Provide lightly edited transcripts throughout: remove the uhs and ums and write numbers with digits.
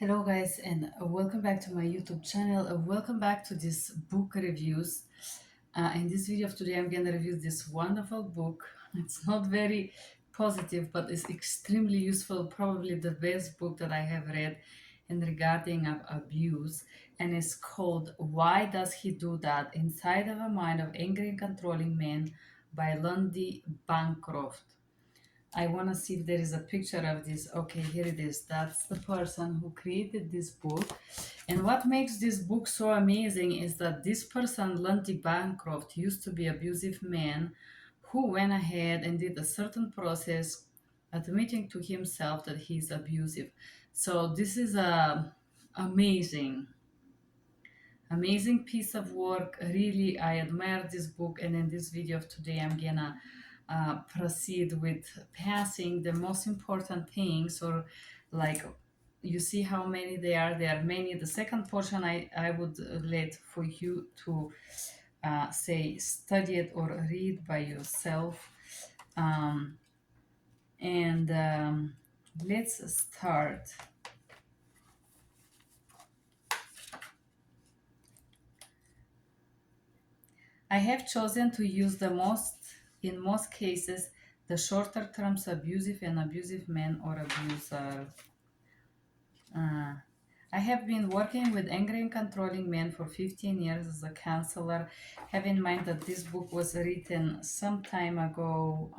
Hello guys, and welcome back to my YouTube channel. Welcome back to this book reviews. In this video of today I'm gonna review this wonderful book. It's not very positive, but it's extremely useful, probably the best book that I have read in regarding of abuse, and it's called Why Does He Do That? Inside of a Mind of Angry and Controlling Man by Lundy Bancroft. I want to see if there is a picture of this. Okay, here it is. That's the person who created this book. And what makes this book so amazing is that this person, Lundy Bancroft, used to be abusive man who went ahead and did a certain process admitting to himself that he's abusive. So this is a amazing, amazing piece of work. Really, I admire this book. And in this video of today, I'm gonna proceed with passing the most important things, or like you see how many there are many. The second portion I would let for you to say study it or read by yourself. um, and let's start. I have chosen to use in most cases, the shorter terms abusive and abusive man or abuser. Uh, I have been working with angry and controlling men for 15 years as a counselor. Have in mind that this book was written some time ago,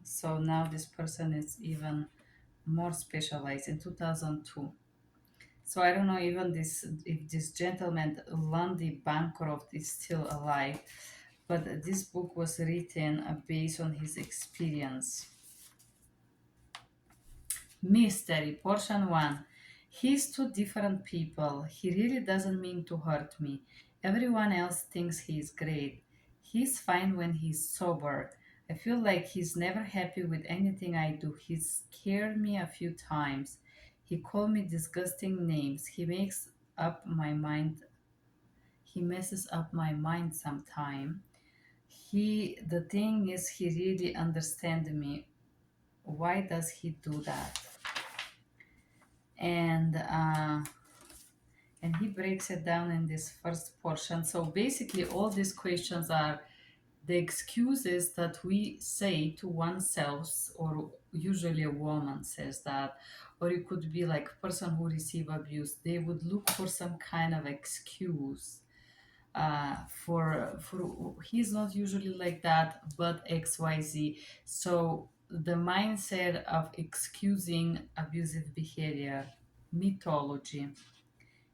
so now this person is even more specialized in 2002. So I don't know even this if this gentleman Lundy Bancroft is still alive, but this book was written based on his experience. Mystery, portion 1. He's two different people. He really doesn't mean to hurt me. Everyone else thinks he's great. He's fine when he's sober. I feel like he's never happy with anything I do. He's scared me a few times. He called me disgusting names. He messes up my mind sometime. The thing is, he really understands me. Why does he do that? And he breaks it down in this first portion. So basically all these questions are the excuses that we say to oneself, or usually a woman says that, or it could be like person who receive abuse. They would look for some kind of excuse for he's not usually like that, but XYZ. So the mindset of excusing abusive behavior, mythology.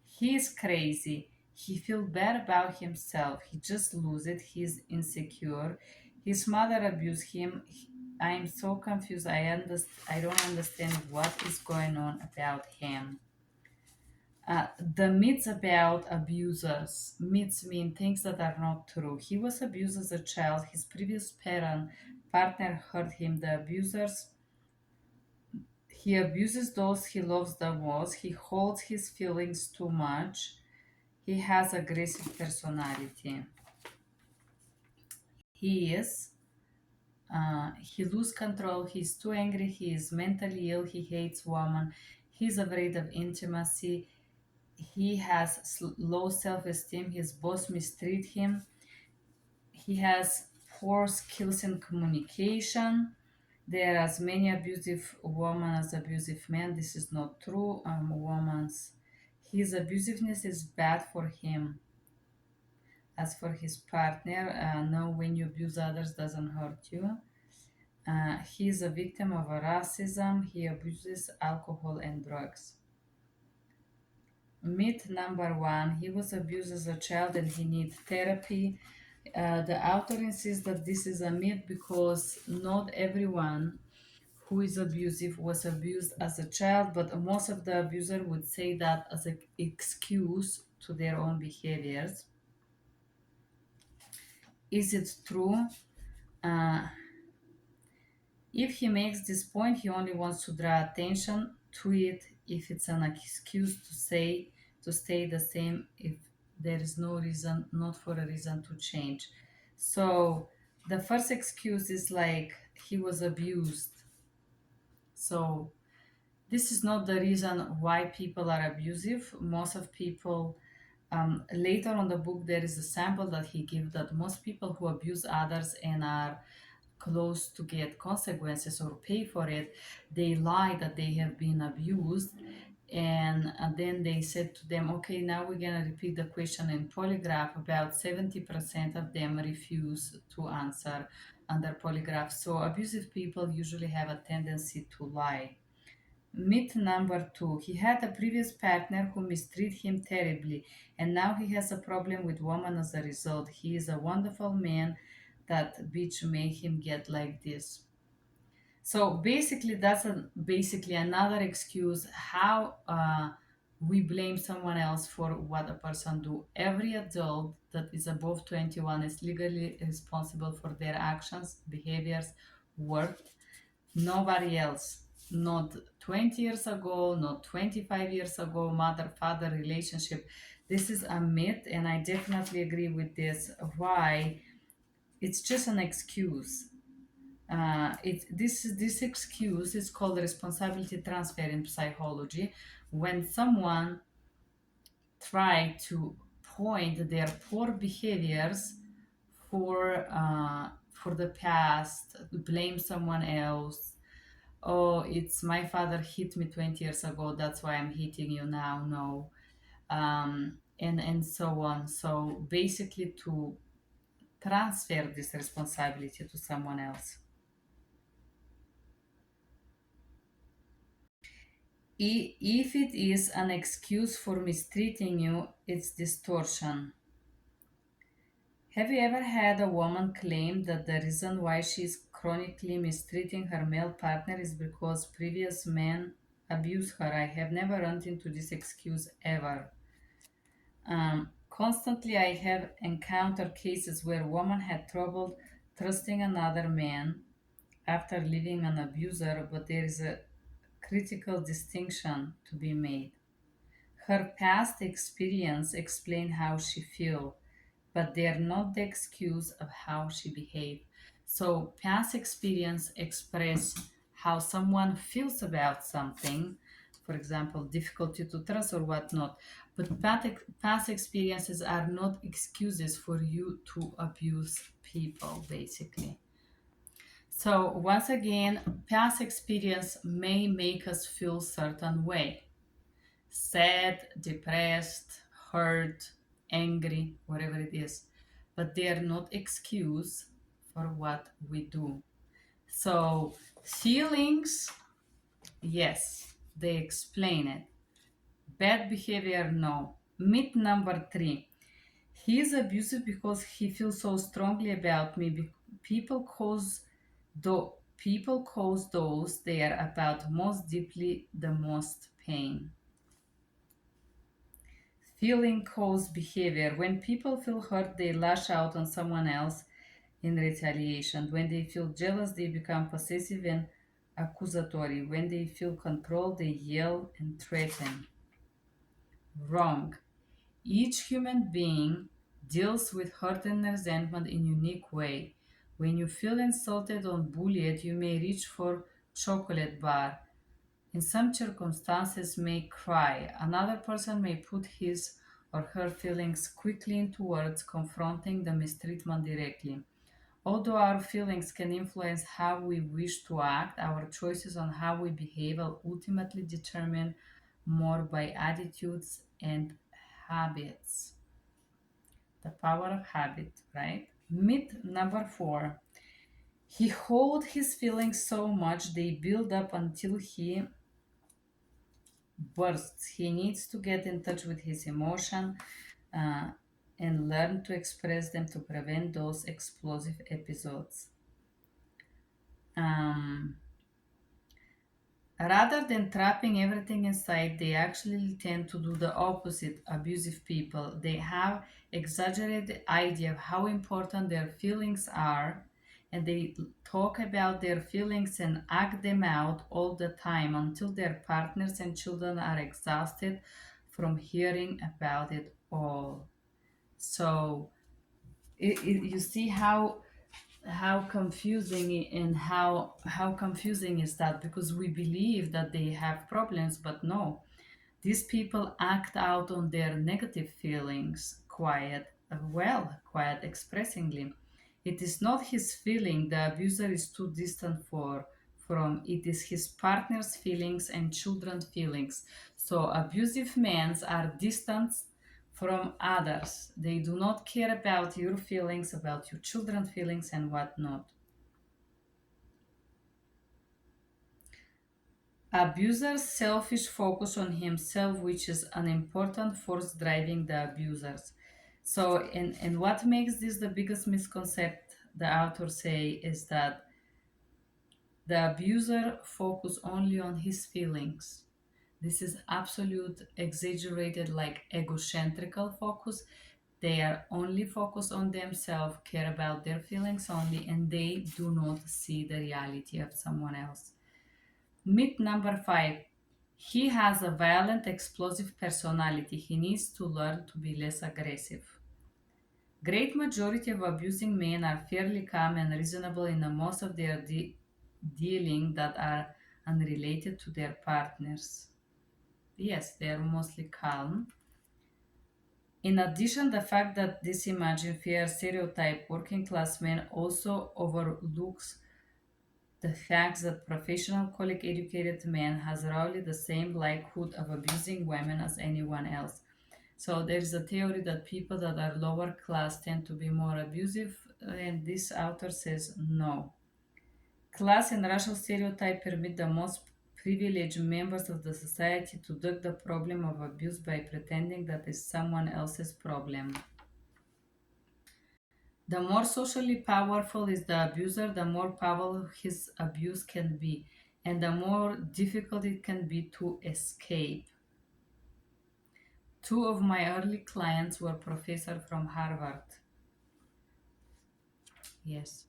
He is crazy. He feels bad about himself. He just loses it. He's insecure. His mother abused him. I am so confused. I don't understand what is going on about him. The myths about abusers. Myths mean things that are not true. He was abused as a child. His previous partner hurt him. He abuses those he loves the most. He holds his feelings too much. He has aggressive personality. He loses control. He's too angry. He is mentally ill. He hates women. He's afraid of intimacy. He has low self-esteem. His boss mistreat him. He has poor skills in communication. There are as many abusive women as abusive men. This is not true. His abusiveness is bad for him. As for his partner, no, when you abuse others doesn't hurt you. He is a victim of racism. He abuses alcohol and drugs. Myth number 1, he was abused as a child and he needs therapy. The author insists that this is a myth because not everyone who is abusive was abused as a child, but most of the abuser would say that as an excuse to their own behaviors. Is it true? Uh, if he makes this point, he only wants to draw attention to it. If it's an excuse to stay the same, if there is no reason, not for a reason to change. So the first excuse is like he was abused. So This is not the reason why people are abusive. Most of people, later on the book, there is a sample that he gives that most people who abuse others and are close to get consequences or pay for it, they lie that they have been abused. And then they said to them, okay, now we're going to repeat the question in polygraph. About 70% of them refuse to answer under polygraph. So abusive people usually have a tendency to lie. Myth number two, he had a previous partner who mistreated him terribly, and now he has a problem with women as a result. He is a wonderful man. That bitch made him get like this. So basically, basically another excuse how we blame someone else for what a person do. Every adult that is above 21 is legally responsible for their actions, behaviors, work. Nobody else. Not 20 years ago, not 25 years ago, mother father relationship. This is a myth, and I definitely agree with this. Why? It's just an excuse. This excuse is called responsibility transfer in psychology. When someone try to point their poor behaviors for the past, blame someone else. Oh, it's my father hit me 20 years ago, that's why I'm hitting you now. No. And so on. So basically to transfer this responsibility to someone else. If it is an excuse for mistreating you, it's distortion. Have you ever had a woman claim that the reason why she's chronically mistreating her male partner is because previous men abused her? I have never run into this excuse ever. Constantly, I have encountered cases where women had trouble trusting another man after leaving an abuser, but there is a critical distinction to be made. Her past experience explain how she feel, but they are not the excuse of how she behaved. So past experience express how someone feels about something, for example, difficulty to trust or whatnot. But past experiences are not excuses for you to abuse people, basically. So once again, past experience may make us feel certain way, sad, depressed, hurt, angry, whatever it is. But they are not excuse for what we do. So feelings, yes, they explain it. Bad behavior, no. Myth number three. He is abusive because he feels so strongly about me. People cause people cause those they are about most deeply the most pain. Feeling cause behavior. When people feel hurt, they lash out on someone else in retaliation. When they feel jealous, they become possessive and accusatory. When they feel controlled, they yell and threaten. Wrong. Each human being deals with hurt and resentment in a unique way. When you feel insulted or bullied, you may reach for chocolate bar. In some circumstances may cry. Another person may put his or her feelings quickly into words, confronting the mistreatment directly. Although our feelings can influence how we wish to act, our choices on how we behave are ultimately determined more by attitudes and habits. The power of habit, right? Myth number four. He holds his feelings so much they build up until he bursts. He needs to get in touch with his emotion uh, and learn to express them to prevent those explosive episodes. Um, Rather than trapping everything inside, they actually tend to do the opposite. Abusive people, they have exaggerated idea of how important their feelings are, and they talk about their feelings and act them out all the time until their partners and children are exhausted from hearing about it all. So you see how how confusing and how confusing is that, because we believe that they have problems, but no, these people act out on their negative feelings quiet expressingly. It is not his feeling the abuser is too distant from, it is his partner's feelings and children's feelings. So abusive men are distant from others. They do not care about your feelings, about your children's feelings, and whatnot. Abuser's selfish focus on himself, which is an important force driving the abusers. So, and what makes this the biggest misconception, the author say, is that the abuser focus only on his feelings. This is absolute exaggerated, like egocentrical focus. They are only focused on themselves, care about their feelings only, and they do not see the reality of someone else. Myth number 5. He has a violent, explosive personality. He needs to learn to be less aggressive. Great majority of abusing men are fairly calm and reasonable in the most of their dealing that are unrelated to their partners. Yes, they are mostly calm. In addition, the fact that this imagined fair stereotype working class men also overlooks the fact that professional college educated men has roughly the same likelihood of abusing women as anyone else. So there is a theory that people that are lower class tend to be more abusive, and this author says no. Class and racial stereotype permit the most privileged members of the society to duck the problem of abuse by pretending that it's someone else's problem. The more socially powerful is the abuser, the more powerful his abuse can be, and the more difficult it can be to escape. Two of my early clients were professors from Harvard. Yes,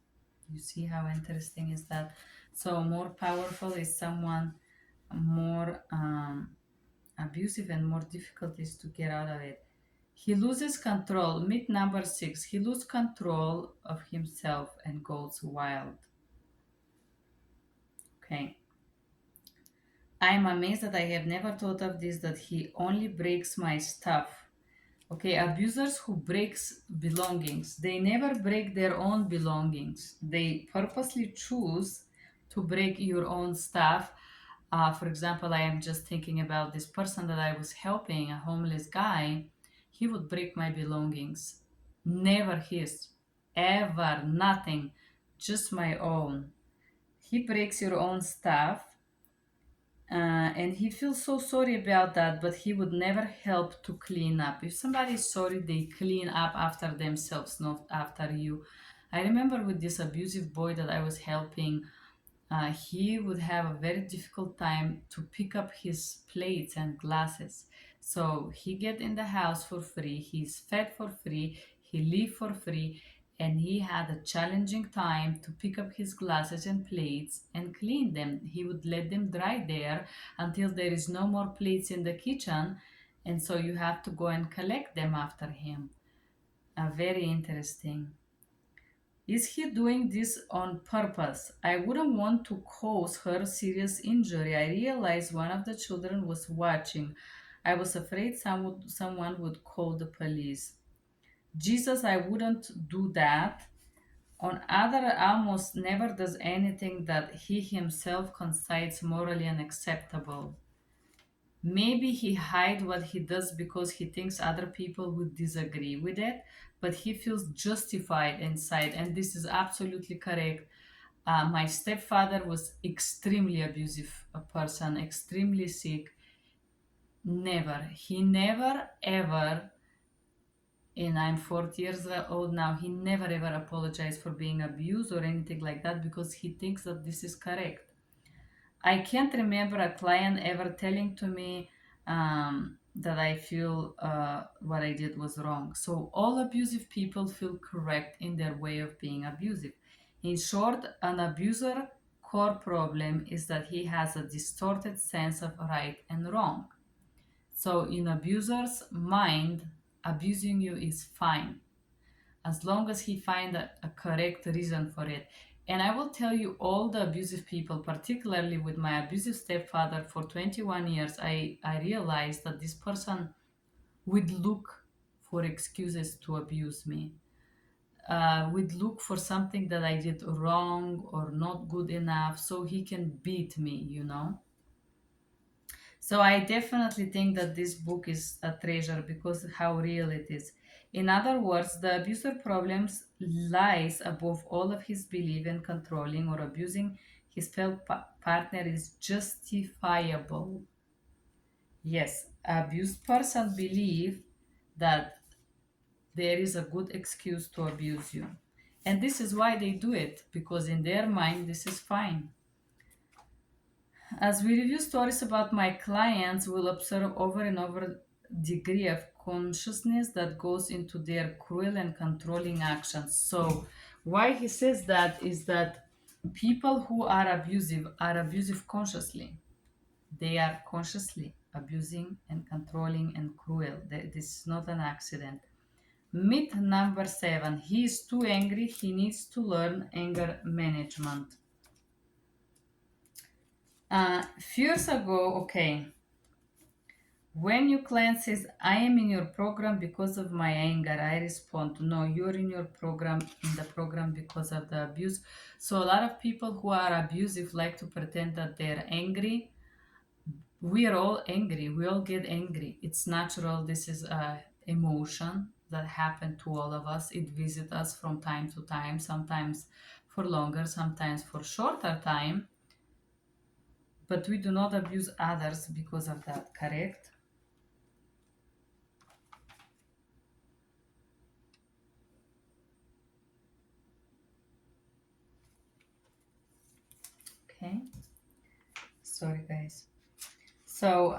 you see how interesting is that? So, more powerful is someone, more abusive and more difficult is to get out of it. He loses control. Myth number 6. He loses control of himself and goes wild. Okay. I am amazed that I have never thought of this, that he only breaks my stuff. Okay, abusers who breaks belongings, they never break their own belongings. They purposely choose to break your own stuff. For example, I am just thinking about this person that I was helping, a homeless guy. He would break my belongings. Never his. Ever. Nothing. Just my own. He breaks your own stuff, and he feels so sorry about that, but he would never help to clean up. If somebody is sorry, they clean up after themselves, not after you. I remember with this abusive boy that I was helping, he would have a very difficult time to pick up his plates and glasses. So he get in the house for free, he's fed for free, he live for free, and he had a challenging time to pick up his glasses and plates and clean them. He would let them dry there until there is no more plates in the kitchen, and so you have to go and collect them after him. Very interesting. Is he doing this on purpose? I wouldn't want to cause her serious injury. I realized one of the children was watching. I was afraid someone would call the police. Jesus, I wouldn't do that. On other, almost never does anything that he himself considers morally unacceptable. Maybe he hide what he does because he thinks other people would disagree with it, but he feels justified inside, and this is absolutely correct. My stepfather was extremely abusive a person, extremely sick. He never ever, and I'm 40 years old now, he never ever apologized for being abused or anything like that because he thinks that this is correct. I can't remember a client ever telling to me that I feel what I did was wrong. So all abusive people feel correct in their way of being abusive. In short, an abuser core problem is that he has a distorted sense of right and wrong. So in abuser's mind, abusing you is fine. as long as he find a correct reason for it. And I will tell you, all the abusive people, particularly with my abusive stepfather for 21 years, I realized that this person would look for excuses to abuse me, would look for something that I did wrong or not good enough so he can beat me. So I definitely think that this book is a treasure because how real it is. In other words, the abuser problems lies above all of his belief in controlling or abusing his partner is justifiable. Yes, abused person believe that there is a good excuse to abuse you. And this is why they do it, because in their mind this is fine. As we review stories about my clients, we'll observe over and over degree of consciousness that goes into their cruel and controlling actions. So why he says that is that people who are abusive consciously. They are consciously abusing and controlling and cruel. This is not an accident. Myth number 7. He is too angry. He needs to learn anger management. Few years ago, okay, when your client says, I am in your program because of my anger, I respond, no, you're in your program, in the program because of the abuse. So a lot of people who are abusive like to pretend that they're angry. We are all angry. We all get angry. It's natural. This is a emotion that happened to all of us. It visits us from time to time, sometimes for longer, sometimes for shorter time. But we do not abuse others because of that, correct? Okay. Sorry, guys. So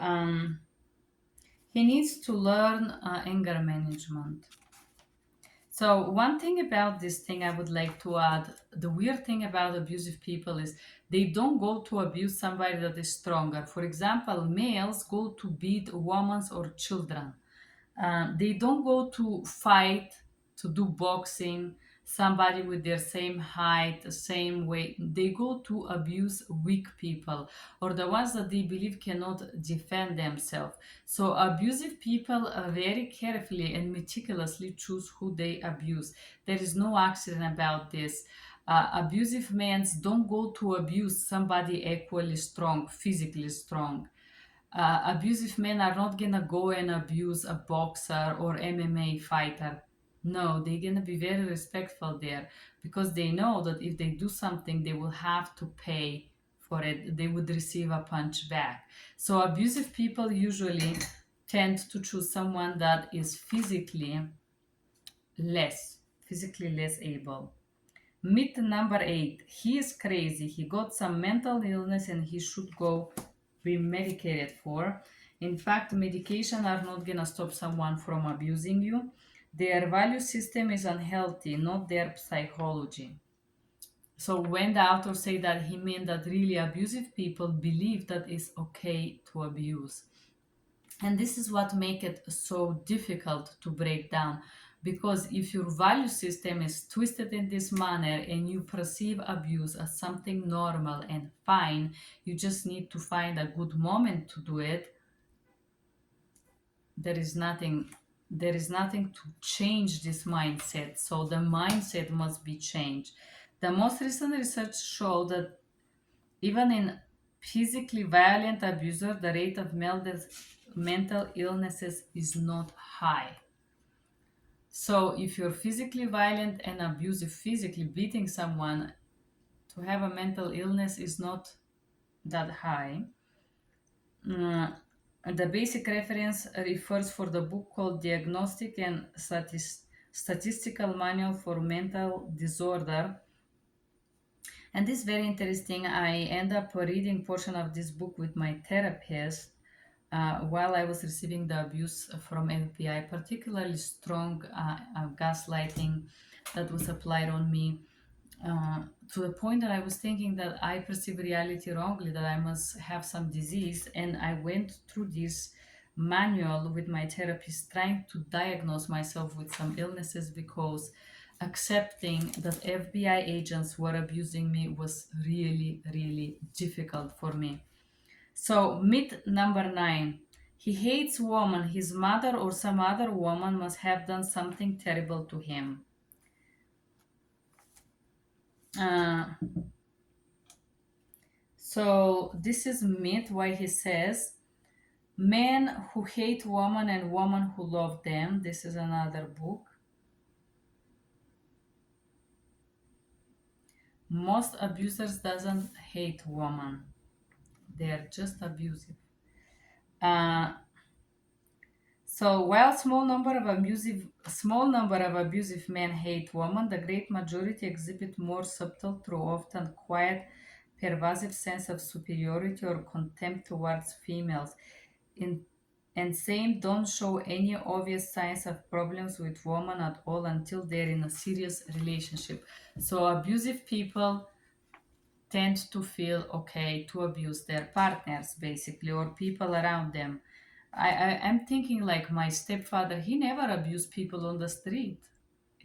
he needs to learn anger management. So one thing about this thing I would like to add, the weird thing about abusive people is they don't go to abuse somebody that is stronger. For example, males go to beat women or children. They don't go to fight, to do boxing, somebody with their same height, same weight. They go to abuse weak people or the ones that they believe cannot defend themselves. So abusive people very carefully and meticulously choose who they abuse. There is no accident about this. Abusive men don't go to abuse somebody equally strong, physically strong. Abusive men are not gonna go and abuse a boxer or MMA fighter. No, they're gonna be very respectful there because they know that if they do something, they will have to pay for it. They would receive a punch back. So abusive people usually tend to choose someone that is physically less able. Myth number 8. He is crazy. He got some mental illness and he should go be medicated for. In fact, medication are not gonna stop someone from abusing you. Their value system is unhealthy, not their psychology. So when the author say that, he meant that really abusive people believe that it's okay to abuse. And this is what makes it so difficult to break down, because if your value system is twisted in this manner and you perceive abuse as something normal and fine, you just need to find a good moment to do it. There is nothing there is nothing to change this mindset. So the mindset must be changed. The most recent research showed that even in physically violent abuser, the rate of mental illnesses is not high. So if you're physically violent and abusive, physically beating someone, to have a mental illness is not that high. Uh, the basic reference refers for the book called Diagnostic and Statistical Manual for Mental Disorder. And this is very interesting. I end up reading portion of this book with my therapist while I was receiving the abuse from FBI, particularly strong gaslighting that was applied on me, to the point that I was thinking that I perceive reality wrongly, that I must have some disease. And I went through this manual with my therapist trying to diagnose myself with some illnesses because accepting that FBI agents were abusing me was really, really difficult for me. So, myth number 9. He hates woman. His mother or some other woman must have done something terrible to him. Uh, so, this is myth why he says men who hate woman and woman who love them. This is another book. Most abusers doesn't hate woman. They are just abusive. Uh, So while small number of abusive men hate women, the great majority exhibit more subtle, through often quiet, pervasive sense of superiority or contempt towards females. In and same don't show any obvious signs of problems with women at all until they're in a serious relationship. So abusive people tend to feel okay to abuse their partners basically or people around them. I'm thinking like my stepfather, he never abused people on the street.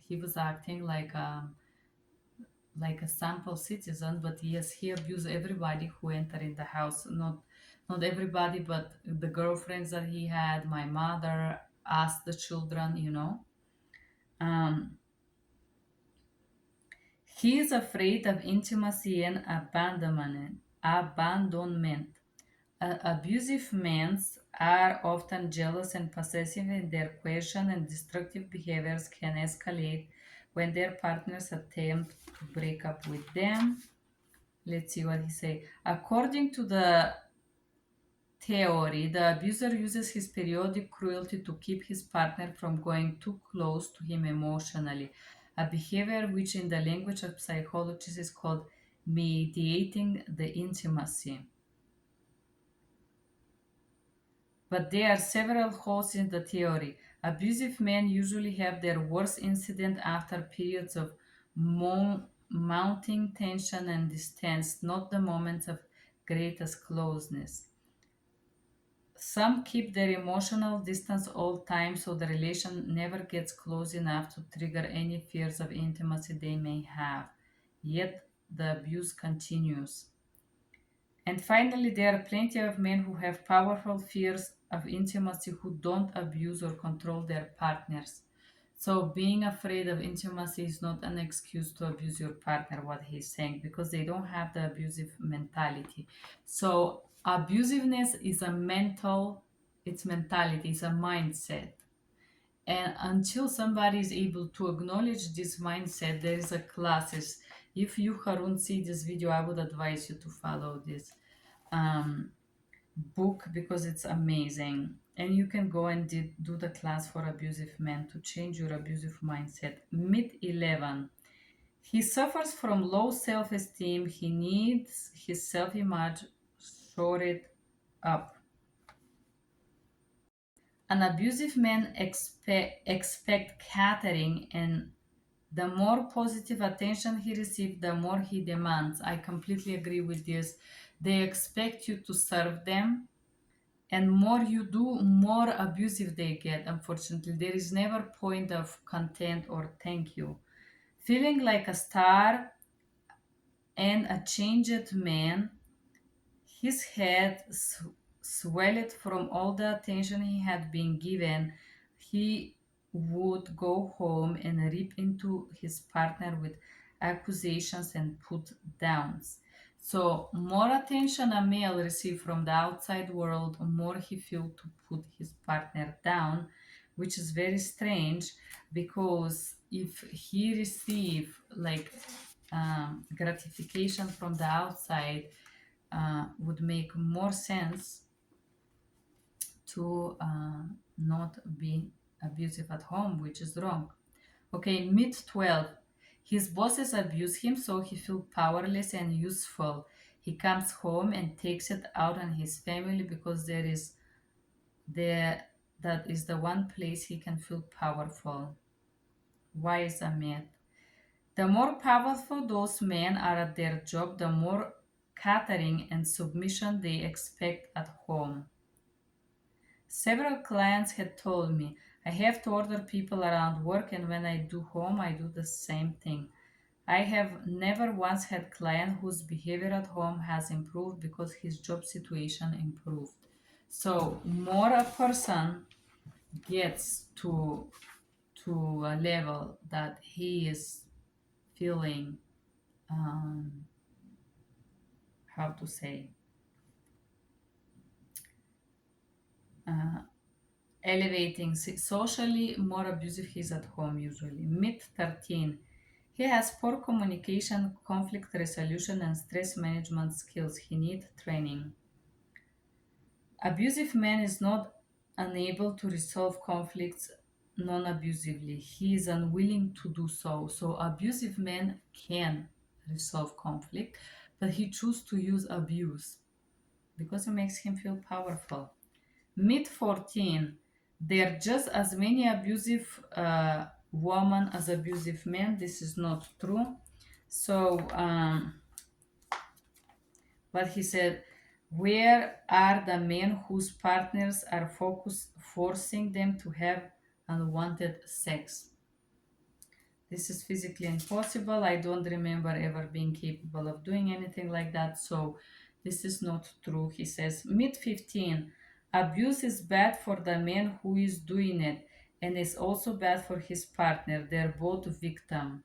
He was acting like a sample citizen, but yes, he abused everybody who entered in the house. Not everybody, but the girlfriends that he had, my mother, us, the children, you know. Um, he is afraid of intimacy and abandonment. Abandonment. Abusive men are often jealous and possessive in their question, and destructive behaviors can escalate when their partners attempt to break up with them. Let's see what he say. According to the theory, the abuser uses his periodic cruelty to keep his partner from going too close to him emotionally, a behavior which in the language of psychologists is called mediating the intimacy. But there are several holes in the theory. Abusive men usually have their worst incident after periods of mounting tension and distance, not the moments of greatest closeness. Some keep their emotional distance all time so the relation never gets close enough to trigger any fears of intimacy they may have. Yet the abuse continues. And finally, there are plenty of men who have powerful fears of intimacy who don't abuse or control their partners. So, being afraid of intimacy is not an excuse to abuse your partner, what he's saying, because they don't have the abusive mentality. So, abusiveness is a it's mentality, it's a mindset. And until somebody is able to acknowledge this mindset, there is a classes. If you, Harun, see this video, I would advise you to follow this um, book because it's amazing. And you can go and do the class for abusive men to change your abusive mindset. Myth 11. He suffers from low self esteem. He needs his self image shored up. An abusive man expect catering, and the more positive attention he receives, the more he demands. I completely agree with this. They expect you to serve them, and more you do, more abusive they get. Unfortunately, there is never point of content or thank you. Feeling like a star and a changed man, his head swelled from all the attention he had been given. He would go home and rip into his partner with accusations and put downs. So, more attention a male receives from the outside world, more he feels to put his partner down, which is very strange because if he receive like gratification from the outside, would make more sense to not be abusive at home, which is wrong. Okay, myth 12. His bosses abuse him, so he feels powerless and useful. He comes home and takes it out on his family because there that is the one place he can feel powerful. Why is a myth? The more powerful those men are at their job, the more catering and submission they expect at home. Several clients had told me I have to order people around work, and when I do home, I do the same thing. I have never once had client whose behavior at home has improved because his job situation improved. So more a person gets to a level that he is feeling, um, how to say, uh, elevating socially, more abusive he is at home usually. Myth 13. He has poor communication, conflict resolution, and stress management skills. He needs training. Abusive man is not unable to resolve conflicts non-abusively. He is unwilling to do so. So abusive men can resolve conflict, but he chooses to use abuse because it makes him feel powerful. Mid 14, there are just as many abusive women as abusive men. This is not true. So but he said, where are the men whose partners are forcing them to have unwanted sex? This is physically impossible. I don't remember ever being capable of doing anything like that. So this is not true. He says, mid 15, abuse is bad for the man who is doing it and is also bad for his partner. They're both victim.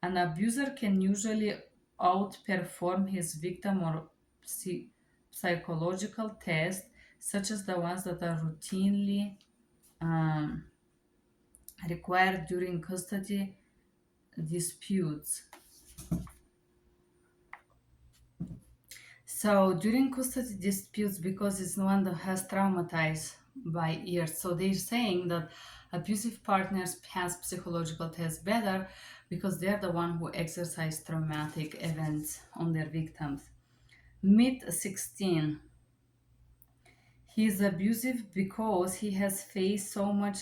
An abuser can usually outperform his victim or psychological tests, such as the ones that are routinely um, required during custody disputes. So during custody disputes, because it's one that has traumatized by years, so they're saying that abusive partners pass psychological tests better because they're the one who exercise traumatic events on their victims. Mid 16, he is abusive because he has faced so much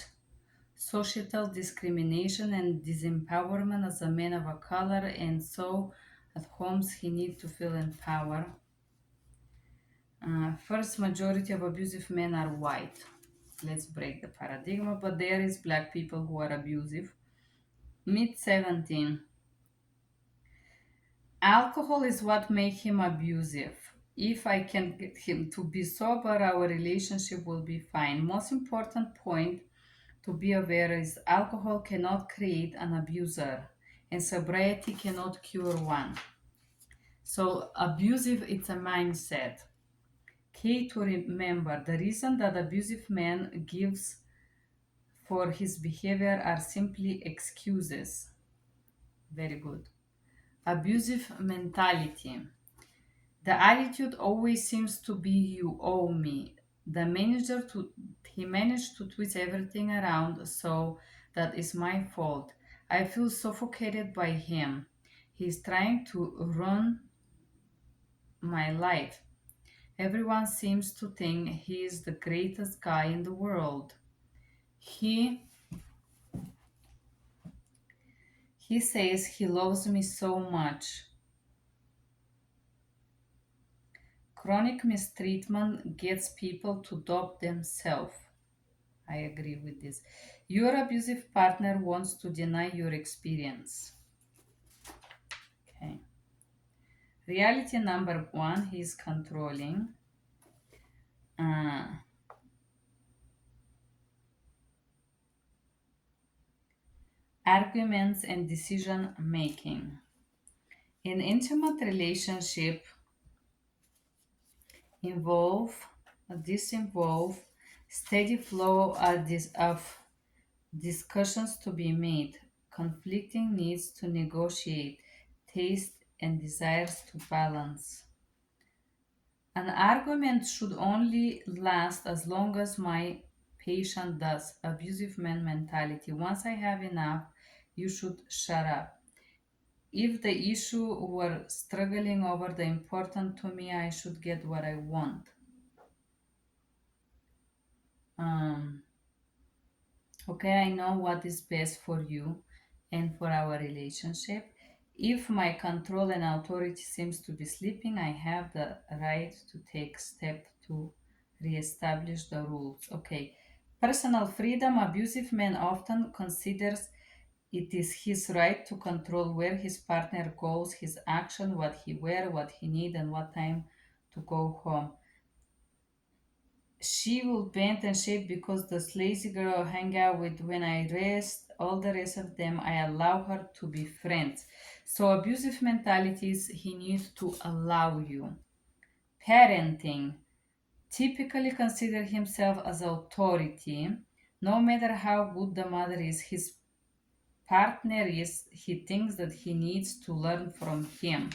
societal discrimination and disempowerment as a man of a color, and so at homes he needs to feel empowered. First, majority of abusive men are white. Let's break the paradigm, but there is black people who are abusive. Mid 17. Alcohol is what makes him abusive. If I can get him to be sober, our relationship will be fine. Most important point to be aware is alcohol cannot create an abuser, and sobriety cannot cure one. So abusive, it's a mindset. Key to remember, the reason that abusive man gives for his behavior are simply excuses. Very good. Abusive mentality. The attitude always seems to be you owe me. The manager to he managed to twist everything around so that is my fault. I feel suffocated by him. He's trying to run my life. Everyone seems to think he is the greatest guy in the world. He he says he loves me so much. Chronic mistreatment gets people to doubt themselves. I agree with this. Your abusive partner wants to deny your experience. Okay. Reality number one, he's controlling. Uh, Arguments and decision making. In intimate relationship, involve disinvolve steady flow of discussions to be made, conflicting needs to negotiate, taste and desires to balance. An argument should only last as long as my patient does. Abusive man mentality. Once I have enough, you should shut up. If the issue were struggling over the important to me, I should get what I want. Um, okay, I know what is best for you and for our relationship. If my control and authority seems to be slipping, I have the right to take step to Reestablish the rules. Okay. Personal freedom. Abusive man often considers it is his right to control where his partner goes, his action, what he wear, what he need, and what time to go home. She will bend and shape because this lazy girl I hang out with when I rest. All the rest of them, I allow her to be friends. So abusive mentalities, he needs to allow you. Parenting. Typically consider himself as authority. No matter how good the mother is, his partner is, he thinks that he needs to learn from him.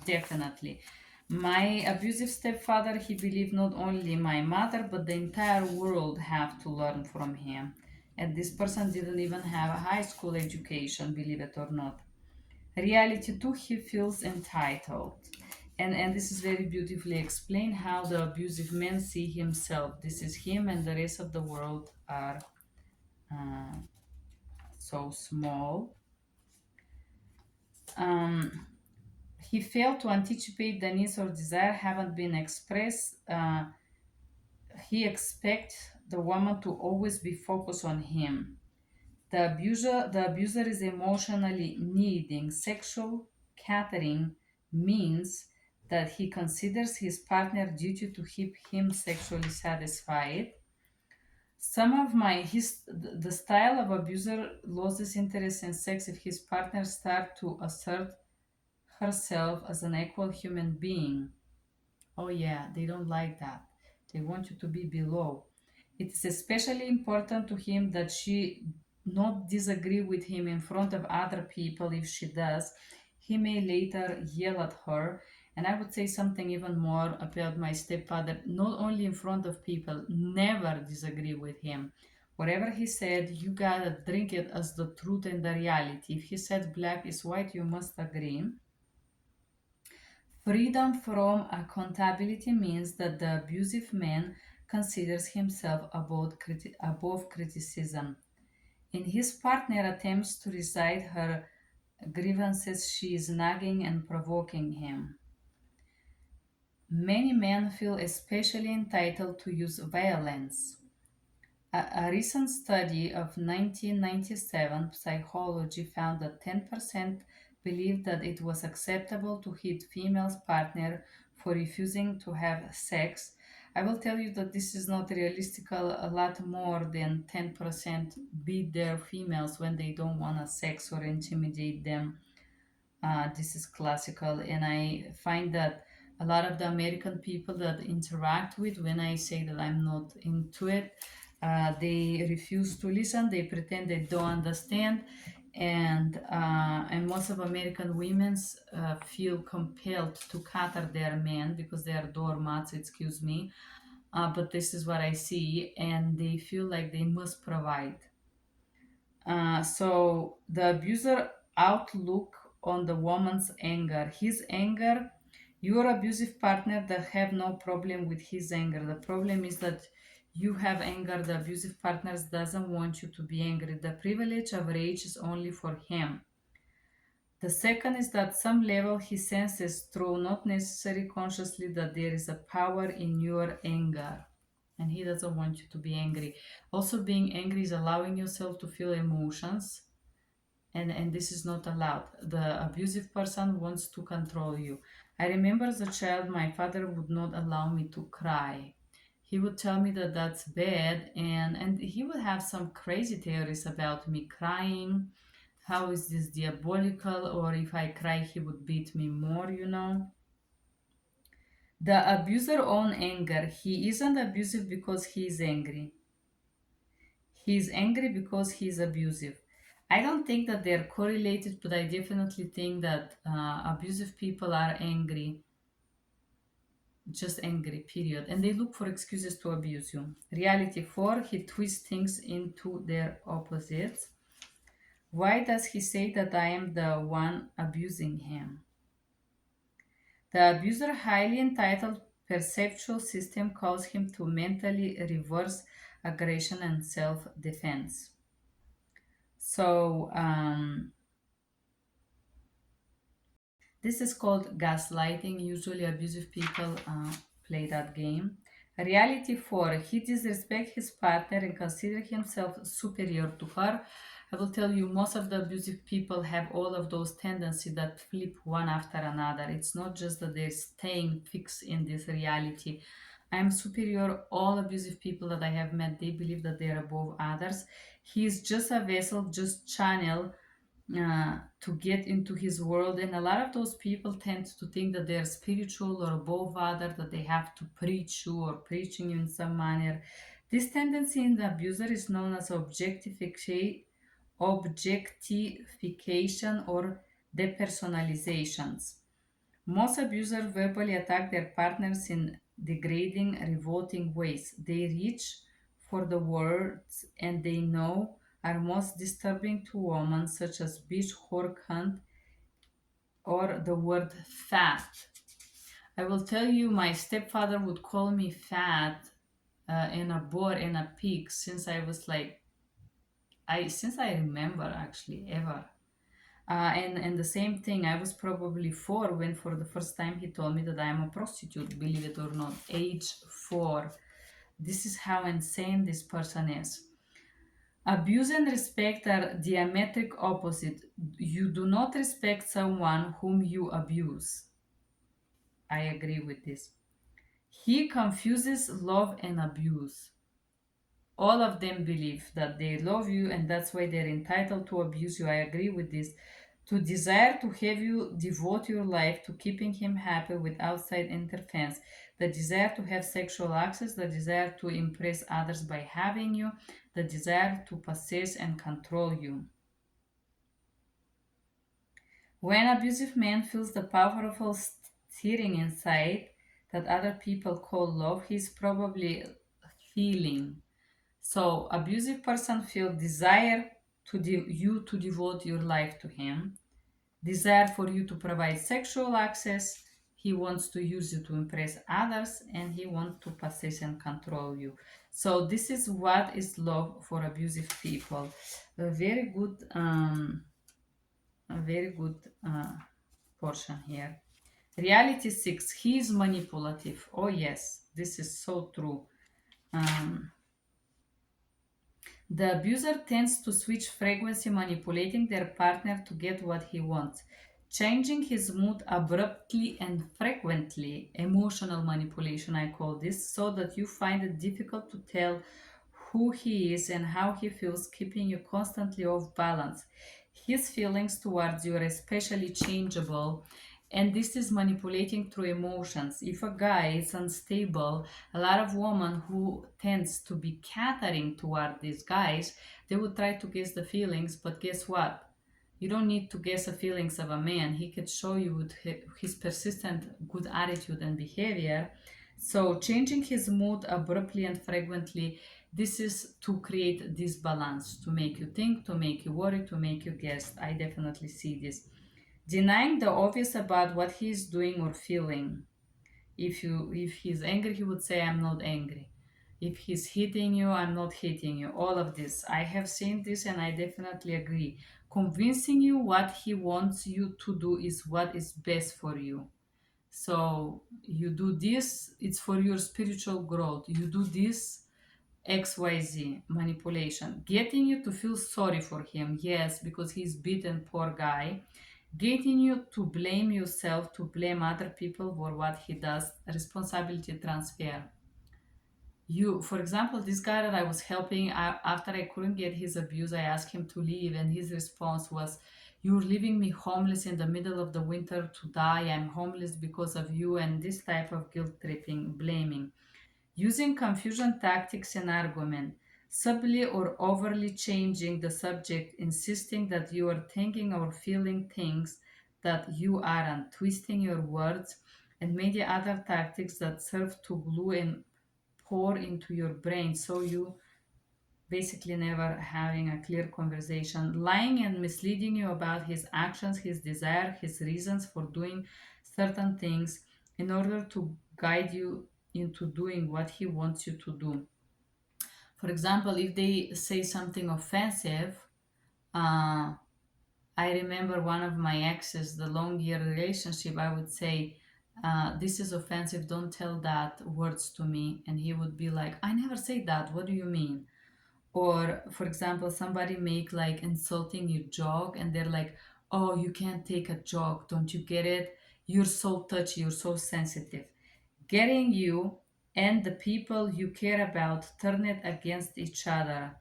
Definitely. My abusive stepfather, he believed not only my mother, but the entire world have to learn from him. And this person didn't even have a high school education, believe it or not. Reality too, he feels entitled. And this is very beautifully explained how the abusive man see himself. This is him and the rest of the world are uh, so small. Um, he failed to anticipate the needs or desire haven't been expressed. He expects the woman to always be focused on him. The abuser is emotionally needing. Sexual catering means that he considers his partner duty to keep him sexually satisfied. Some of my his the style of abuser loses interest in sex if his partner start to assert herself as an equal human being. Oh, yeah, they don't like that. They want you to be below. It is especially important to him that she not disagree with him in front of other people. If she does, he may later yell at her. And I would say something even more about my stepfather, not only in front of people, never disagree with him. Whatever he said, you gotta drink it as the truth and the reality. If he said black is white, you must agree. Freedom from accountability means that the abusive man considers himself above criticism. In his partner attempts to recite her grievances, she is nagging and provoking him. Many men feel especially entitled to use violence. A recent study of 1997 psychology found that 10% believed that it was acceptable to hit female's partner for refusing to have sex. I will tell you that this is not realistic. A lot more than 10% beat their females when they don't want to sex or intimidate them. This is classical, and I find that a lot of the American people that interact with, when I say that I'm not into it, they refuse to listen. They pretend they don't understand, and most of American women feel compelled to cater their men because they are doormats. Excuse me, but this is what I see, and they feel like they must provide. So the abuser outlook on the woman's anger, his anger, your abusive partner that have no problem with his anger. The problem is that you have anger. The abusive partner doesn't want you to be angry. The privilege of rage is only for him. The second is that some level he senses through not necessarily consciously that there is a power in your anger, and he doesn't want you to be angry. Also, being angry is allowing yourself to feel emotions, and this is not allowed. The abusive person wants to control you. I remember as a child, my father would not allow me to cry. He would tell me that that's bad, and he would have some crazy theories about me crying. How is this diabolical? Or if I cry, he would beat me more. The abuser own anger. He isn't abusive because he is angry. He is angry because he is abusive. I don't think that they're correlated, but I definitely think that abusive people are angry, just angry, period. And they look for excuses to abuse you. Reality 4, he twists things into their opposites. Why does he say that I am the one abusing him? The abuser highly entitled perceptual system calls him to mentally reverse aggression and self-defense. So this is called gaslighting. Usually, abusive people play that game. Reality 4. He disrespects his partner and considers himself superior to her. I will tell you, most of the abusive people have all of those tendencies that flip one after another. It's not just that they're staying fixed in this reality. I'm superior. All abusive people that I have met, they believe that they're above others. He's just a vessel, just channel to get into his world. And a lot of those people tend to think that they're spiritual or above others, that they have to preach you or preaching you in some manner. This tendency in the abuser is known as objectification or depersonalizations. Most abusers verbally attack their partners in degrading, revolting ways. They reach for the words and they know are most disturbing to women, such as bitch, whore, cunt, or the word fat. I will tell you, my stepfather would call me fat and a boar and a pig since I was like, since I remember actually ever. And the same thing, I was probably 4 when for the first time he told me that I am a prostitute, believe it or not, age 4. This is how insane this person is. Abuse and respect are diametric opposite. You do not respect someone whom you abuse. I agree with this. He confuses love and abuse. All of them believe that they love you and that's why they're entitled to abuse you. I agree with this. To desire to have you devote your life to keeping him happy with outside interference, the desire to have sexual access, the desire to impress others by having you, the desire to possess and control you. When abusive man feels the powerful stirring inside that other people call love, he's probably feeling. So abusive person feel desire you to devote your life to him, desire for you to provide sexual access. He wants to use you to impress others, and he wants to possess and control you. So this is what is love for abusive people. A very good, a very good portion here. Reality 6. He is manipulative. Oh yes, this is so true. Um, The abuser tends to switch frequency, manipulating their partner to get what he wants, changing his mood abruptly and frequently. Emotional manipulation, I call this, so that you find it difficult to tell who he is and how he feels, keeping you constantly off balance. His feelings towards you are especially changeable, and this is manipulating through emotions. If a guy is unstable, a lot of women who tends to be catering toward these guys, they would try to guess the feelings, but guess what? You don't need to guess the feelings of a man. He could show you with his persistent good attitude and behavior. So changing his mood abruptly and frequently, this is to create this balance, to make you think, to make you worry, to make you guess. I definitely see this. Denying the obvious about what he is doing or feeling. If he's angry, he would say, I'm not angry. If he's hitting you, I'm not hitting you. All of this. I have seen this and I definitely agree. Convincing you what he wants you to do is what is best for you. So you do this, it's for your spiritual growth. You do this, XYZ manipulation. Getting you to feel sorry for him, yes, because he's beaten, poor guy. Getting you to blame yourself, to blame other people for what he does, responsibility transfer. For example, this guy that I was helping, after I couldn't get his abuse, I asked him to leave, and his response was, "You're leaving me homeless in the middle of the winter to die. I'm homeless because of you," and this type of guilt tripping, blaming. Using confusion tactics and argument, subtly or overly changing the subject, insisting that you are thinking or feeling things that you aren't, twisting your words, and many other tactics that serve to glue and pour into your brain so you basically never having a clear conversation, lying and misleading you about his actions, his desire, his reasons for doing certain things in order to guide you into doing what he wants you to do. For example, if they say something offensive, I remember one of my exes, the long year relationship, I would say, This is offensive, don't tell that words to me. And he would be like, I never say that, what do you mean? Or for example, somebody make like insulting you joke and they're like, oh, you can't take a joke, don't you get it? You're so touchy, you're so sensitive. Getting you and the people you care about turn it against each other.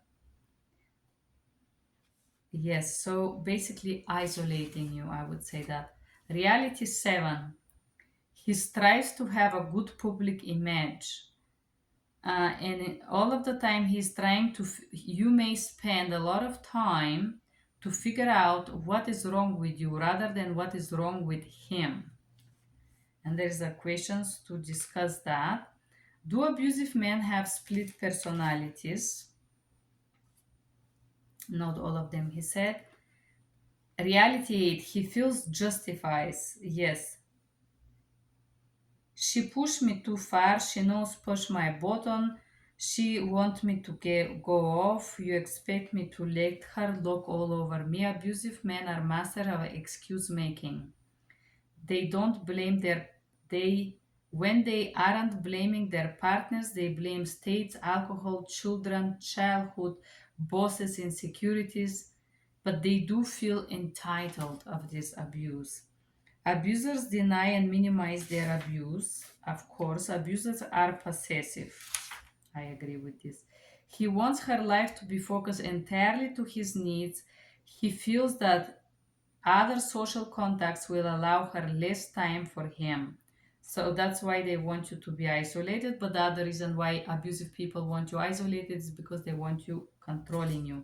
Yes, so basically isolating you, I would say that. Reality 7. He strives to have a good public image. All of the time he's trying to, you may spend a lot of time to figure out what is wrong with you rather than what is wrong with him. And there's a questions to discuss that. Do abusive men have split personalities? Not all of them, he said. Reality 8, he feels justifies. Yes. She pushed me too far. She knows push my button. She want me to go off. You expect me to let her look all over me. Abusive men are master of excuse making. They don't blame their they when they aren't blaming their partners, they blame states, alcohol, children, childhood, bosses, insecurities, but they do feel entitled of this abuse. Abusers deny and minimize their abuse. Of course, abusers are possessive. I agree with this. He wants her life to be focused entirely to his needs. He feels that other social contacts will allow her less time for him. So that's why they want you to be isolated. But the other reason why abusive people want you isolated is because they want you controlling you.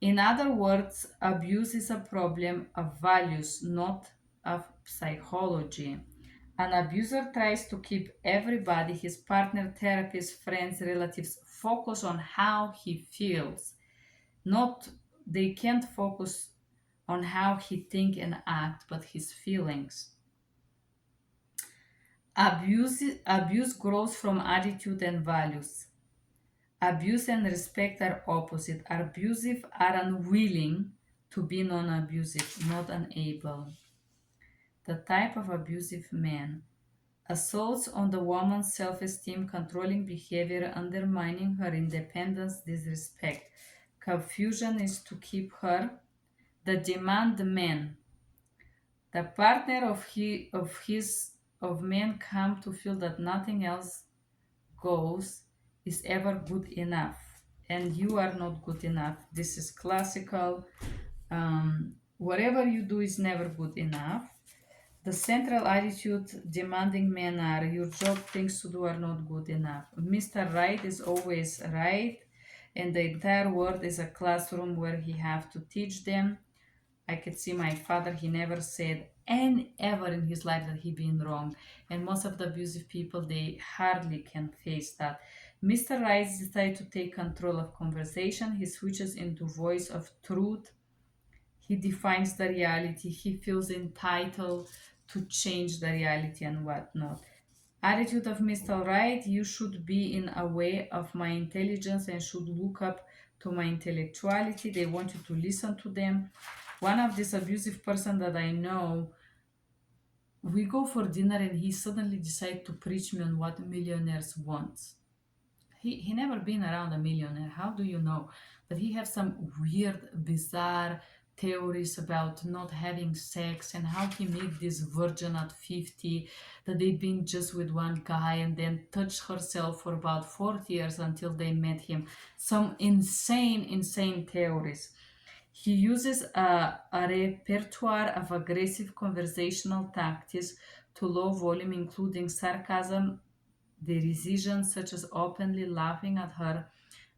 In other words, abuse is a problem of values, not of psychology. An abuser tries to keep everybody, his partner, therapist, friends, relatives, focus on how he feels. Not they can't focus on how he think and act, but his feelings. Abuse grows from attitude and values. Abuse and respect are opposite. Abusive are unwilling to be non-abusive, not unable. The type of abusive man: assaults on the woman's self-esteem, controlling behavior, undermining her independence, disrespect. Confusion is to keep her. The demand man: the partner of men come to feel that nothing else goes is ever good enough, and you are not good enough. This is classical. Whatever you do is never good enough. The central attitude: demanding men are, your job, things to do are not good enough. Mr. Right is always right, and the entire world is a classroom where he have to teach them. I could see my father, he never said and ever in his life that he been wrong. And most of the abusive people, they hardly can face that. Mr. Rice decided to take control of conversation. He switches into voice of truth. He defines the reality. He feels entitled to change the reality and whatnot. Attitude of Mr. Right: you should be in a way of my intelligence and should look up to my intellectuality. They want you to listen to them. One of this abusive person that I know, we go for dinner and he suddenly decide to preach me on what millionaires want. He never been around a millionaire. How do you know? But he has some weird, bizarre theories about not having sex and how he made this virgin at 50, that they've been just with one guy and then touched herself for about 40 years until they met him. Some insane theories. He uses a repertoire of aggressive conversational tactics to low volume, including sarcasm, derision, such as openly laughing at her,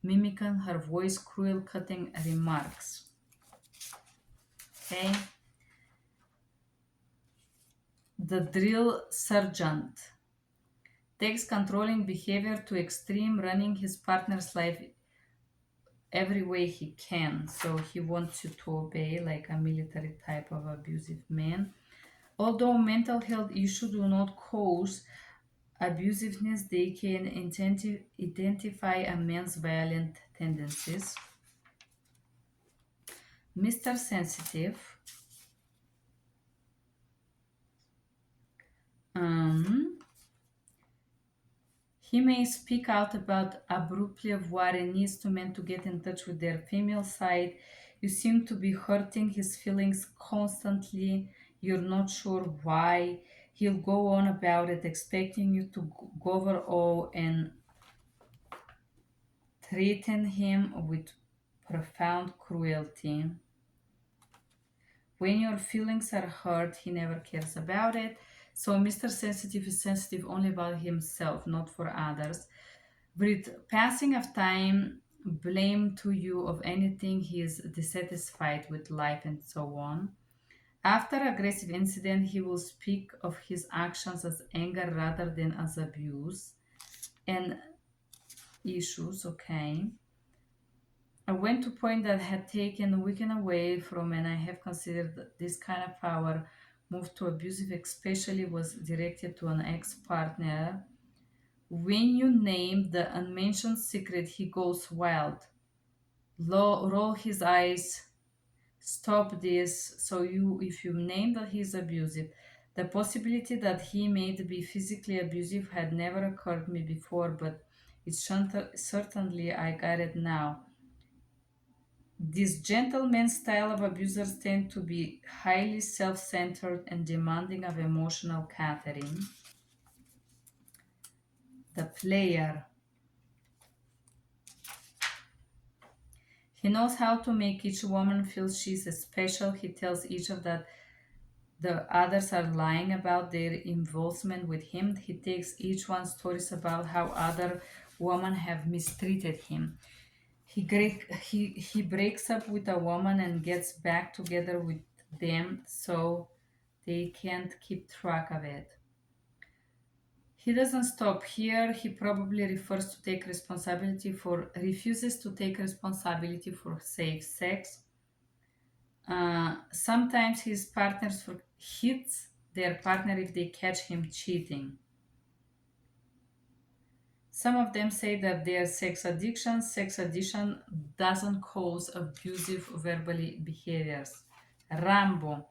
mimicking her voice, cruel, cutting remarks. Okay? The drill sergeant takes controlling behavior to extreme, running his partner's life every way he can. So he wants you to obey like a military type of abusive man. Although mental health issues do not cause abusiveness, they can identify a man's violent tendencies. Mr. Sensitive Um, he may speak out about abruptly of what it needs to men to get in touch with their female side. You seem to be hurting his feelings constantly. You're not sure why. He'll go on about it, expecting you to go over all and threaten him with profound cruelty. When your feelings are hurt, he never cares about it. So Mr. Sensitive is sensitive only about himself, not for others. With passing of time, blame to you of anything he is dissatisfied with life and so on. After aggressive incident, he will speak of his actions as anger rather than as abuse and issues. Okay. I went to point that had taken a weekend away from, and I have considered that this kind of power moved to abusive, especially was directed to an ex-partner. When you name the unmentioned secret, he goes wild. Roll his eyes. Stop this. So if you name that he's abusive, the possibility that he may be physically abusive had never occurred to me before, but it's certainly I got it now. This gentleman style of abusers tend to be highly self-centered and demanding of emotional catering. The player. He knows how to make each woman feel she's special. He tells each of that the others are lying about their involvement with him. He takes each one's stories about how other women have mistreated him. He breaks up with a woman and gets back together with them so they can't keep track of it. He doesn't stop here. He probably refuses to take responsibility for safe sex. Sometimes his partners hits their partner if they catch him cheating. Some of them say that their sex addiction. Sex addiction doesn't cause abusive verbally behaviors. Rambo.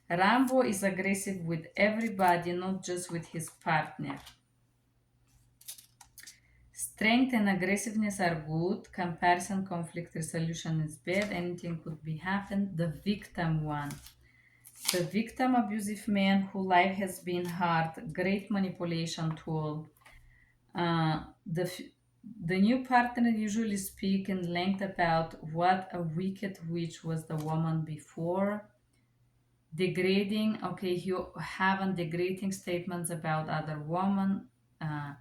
Rambo is aggressive with everybody, not just with his partner. Strength and aggressiveness are good. Comparison, conflict resolution is bad. Anything could be happened. The victim one. The victim abusive man who life has been hard. Great manipulation tool. Uh, the f- the new partner usually speak in length about what a wicked witch was the woman before. Degrading. Okay, you have degrading statements about other women. Uh,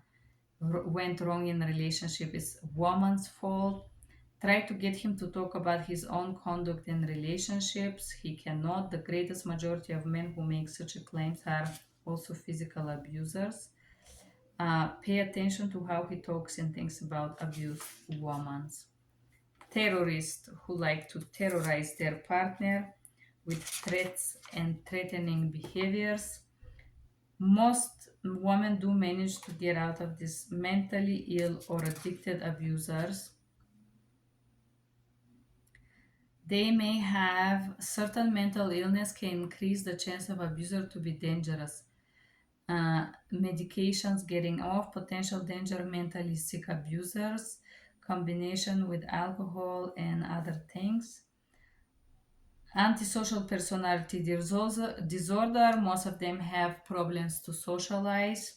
went wrong in a relationship is woman's fault. Try to get him to talk about his own conduct in relationships. He cannot. The greatest majority of men who make such claims are also physical abusers. Pay attention to how he talks and thinks about abused women. Terrorists who like to terrorize their partner with threats and threatening behaviors. Most women do manage to get out of this mentally ill or addicted abusers. They may have certain mental illness can increase the chance of abuser to be dangerous. Medications getting off, potential danger, mentally sick abusers, combination with alcohol and other things. Antisocial personality disorder, most of them have problems to socialize.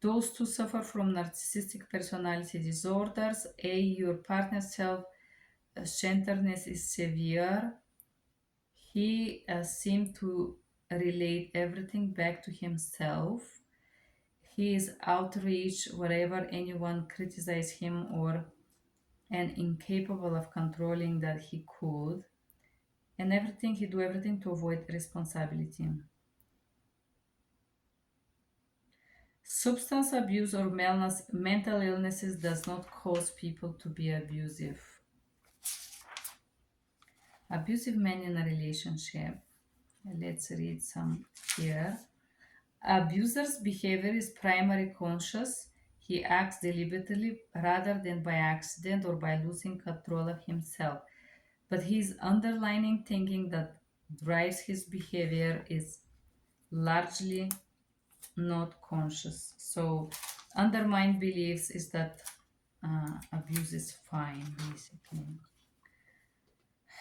Those who suffer from narcissistic personality disorders, your partner's self centeredness is severe. He seemed to relate everything back to himself. He is outraged wherever anyone criticizes him or and incapable of controlling that he could. And everything he do everything to avoid responsibility. Substance abuse or mental illnesses does not cause people to be abusive. Abusive men in a relationship. Let's read some here. Abuser's behavior is primary conscious. He acts deliberately rather than by accident or by losing control of himself. But his underlying thinking that drives his behavior is largely not conscious. So, undermined beliefs is that abuse is fine, basically.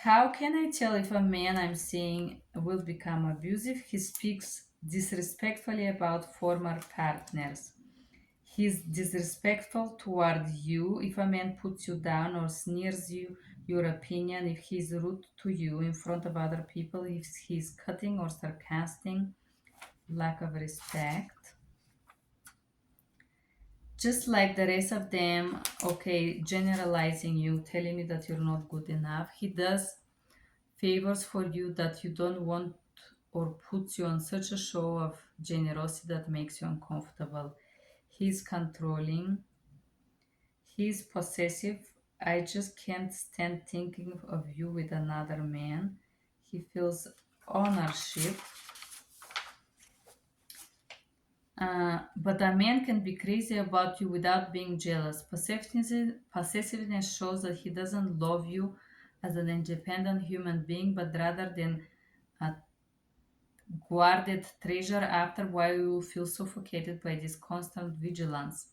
How can I tell if a man I'm seeing will become abusive? He speaks disrespectfully about former partners. He's disrespectful toward you if a man puts you down or sneers your opinion, if he's rude to you in front of other people, if he's cutting or sarcastic, lack of respect. Just like the rest of them, okay, generalizing you, telling you that you're not good enough. He does favors for you that you don't want or puts you on such a show of generosity that makes you uncomfortable. He's controlling, he's possessive. I just can't stand thinking of you with another man. He feels ownership. But a man can be crazy about you without being jealous. Possessiveness shows that he doesn't love you as an independent human being, but rather than a guarded treasure. After a while, you will feel suffocated by this constant vigilance.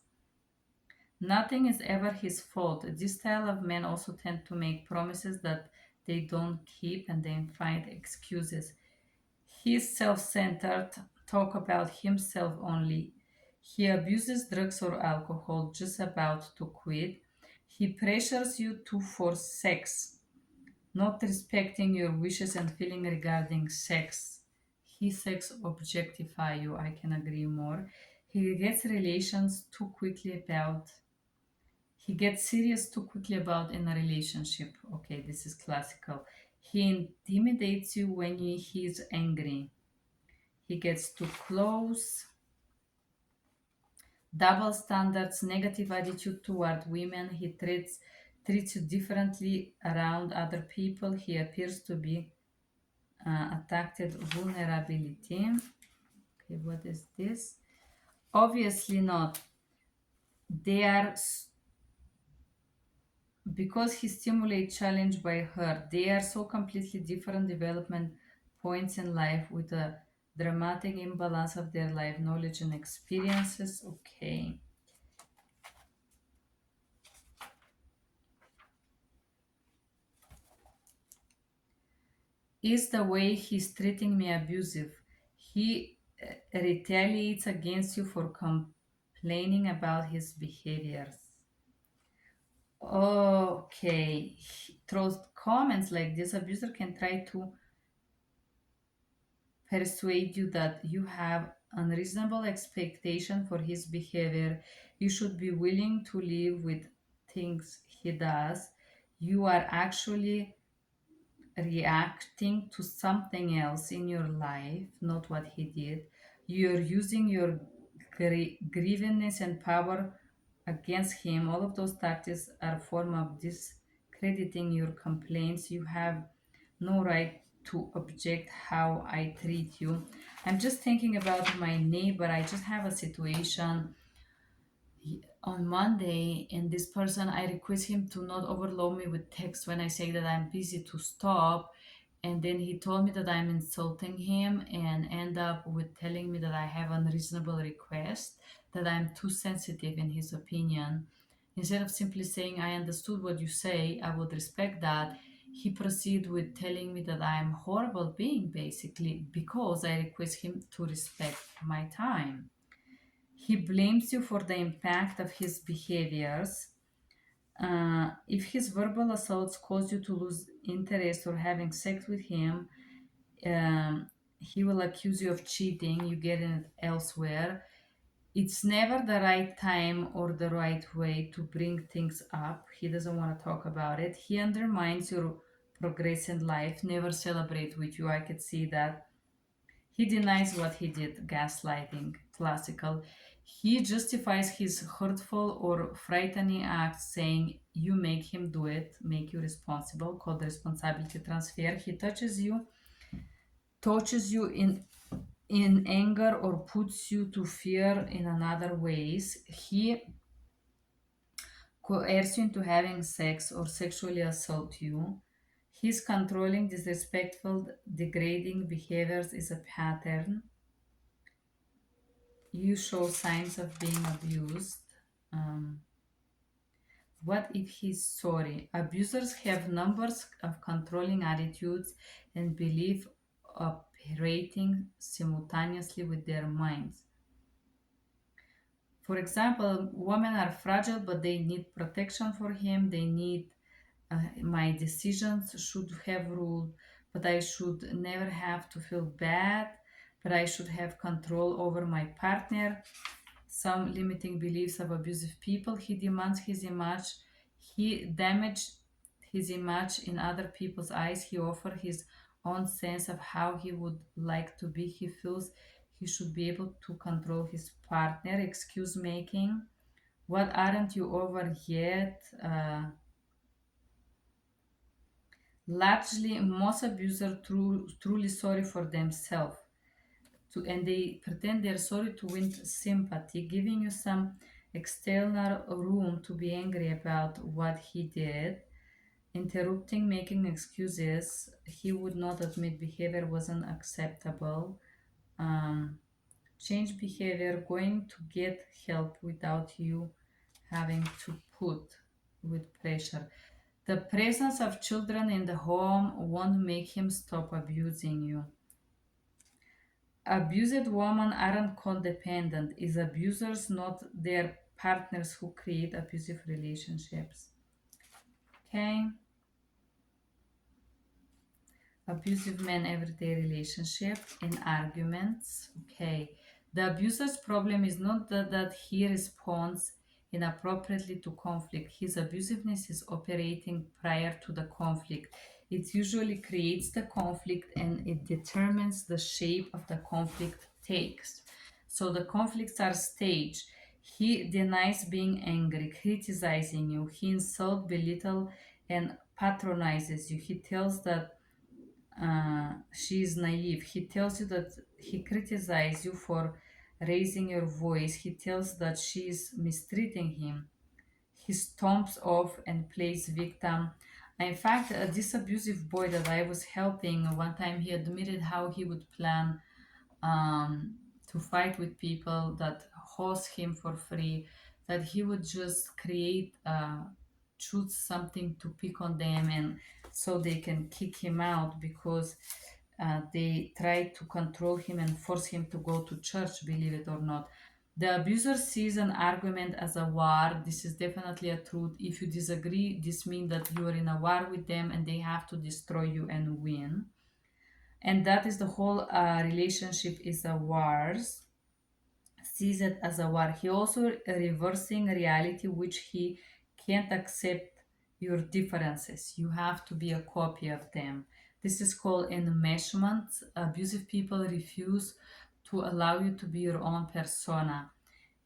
Nothing is ever his fault. This style of men also tend to make promises that they don't keep and then find excuses. He's self centered, talk about himself only. He abuses drugs or alcohol, just about to quit. He pressures you to for sex, not respecting your wishes and feeling regarding sex. He sex objectify you, I can agree more. He gets relations too quickly about he gets serious too quickly about in a relationship. Okay, this is classical. He intimidates you when he's angry. He gets too close. Double standards, negative attitude toward women. He treats you differently around other people. He appears to be attacked vulnerability. Okay, what is this? Obviously not. They are because he stimulates challenge by her. They are so completely different development points in life with a dramatic imbalance of their life knowledge and experiences. Okay. Is the way he's treating me abusive? He retaliates against you for complaining about his behaviors. Okay. Through comments like this, abuser can try to persuade you that you have unreasonable expectation for his behavior. You should be willing to live with things he does. You are actually reacting to something else in your life, not what he did. You're using your grievances and power against him. All of those tactics are a form of discrediting your complaints. You have no right to object how I treat you. I'm just thinking about my neighbor. I just have a situation on Monday, and this person, I request him to not overload me with text when I say that I'm busy to stop. And then he told me that I'm insulting him and end up with telling me that I have unreasonable request, that I'm too sensitive in his opinion. Instead of simply saying, I understood what you say, I would respect that, he proceed with telling me that I am horrible being basically because I request him to respect my time. He blames you for the impact of his behaviors. If his verbal assaults cause you to lose interest or having sex with him, he will accuse you of cheating. You get it elsewhere. It's never the right time or the right way to bring things up. He doesn't want to talk about it. He undermines your progress in life, never celebrate with you. I could see that. He denies what he did, gaslighting, classical. He justifies his hurtful or frightening acts, saying, you make him do it, make you responsible, called responsibility transfer. He touches you in anger or puts you to fear in another ways. He coerces you into having sex or sexually assault you. His controlling, disrespectful, degrading behaviors is a pattern. you show signs of being abused. Um, what if he's sorry? Abusers have numbers of controlling attitudes and belief operating simultaneously with their minds. For example, women are fragile, but they need protection for him. They need my decisions should have ruled, but I should never have to feel bad, but I should have control over my partner. Some limiting beliefs of abusive people. He demands his image. He damaged his image in other people's eyes. He offers his own sense of how he would like to be. He feels he should be able to control his partner. Excuse making. What aren't you over yet? Largely, most abusers truly sorry for themselves and they pretend they're sorry to win sympathy, giving you some external room to be angry about what he did, interrupting, making excuses. He would not admit behavior wasn't acceptable. Um, Change behavior, going to get help without you having to put with pressure. The presence of children in the home won't make him stop abusing you. Abused women aren't codependent, is abusers, not their partners who create abusive relationships. Okay? Abusive men everyday relationship in arguments. Okay. The abuser's problem is not that he responds inappropriately to conflict. His abusiveness is operating prior to the conflict. It usually creates the conflict and it determines the shape of the conflict takes. So the conflicts are staged. He denies being angry, criticizing you. He insults, belittle, and patronizes you. He tells that she is naive. He tells you that he criticizes you for raising your voice. He tells that she is mistreating him. He stomps off and plays victim. In fact, this abusive boy that I was helping, one time he admitted how he would plan um, to fight with people that host him for free, that he would just create, choose something to pick on them and so they can kick him out because they try to control him and force him to go to church, believe it or not. The abuser sees an argument as a war. This is definitely a truth. If you disagree, this means that you are in a war with them and they have to destroy you and win. And that is the whole relationship is a wars, sees it as a war. He also reversing reality, which he can't accept your differences. You have to be a copy of them. This is called enmeshment. Abusive people refuse to allow you to be your own persona.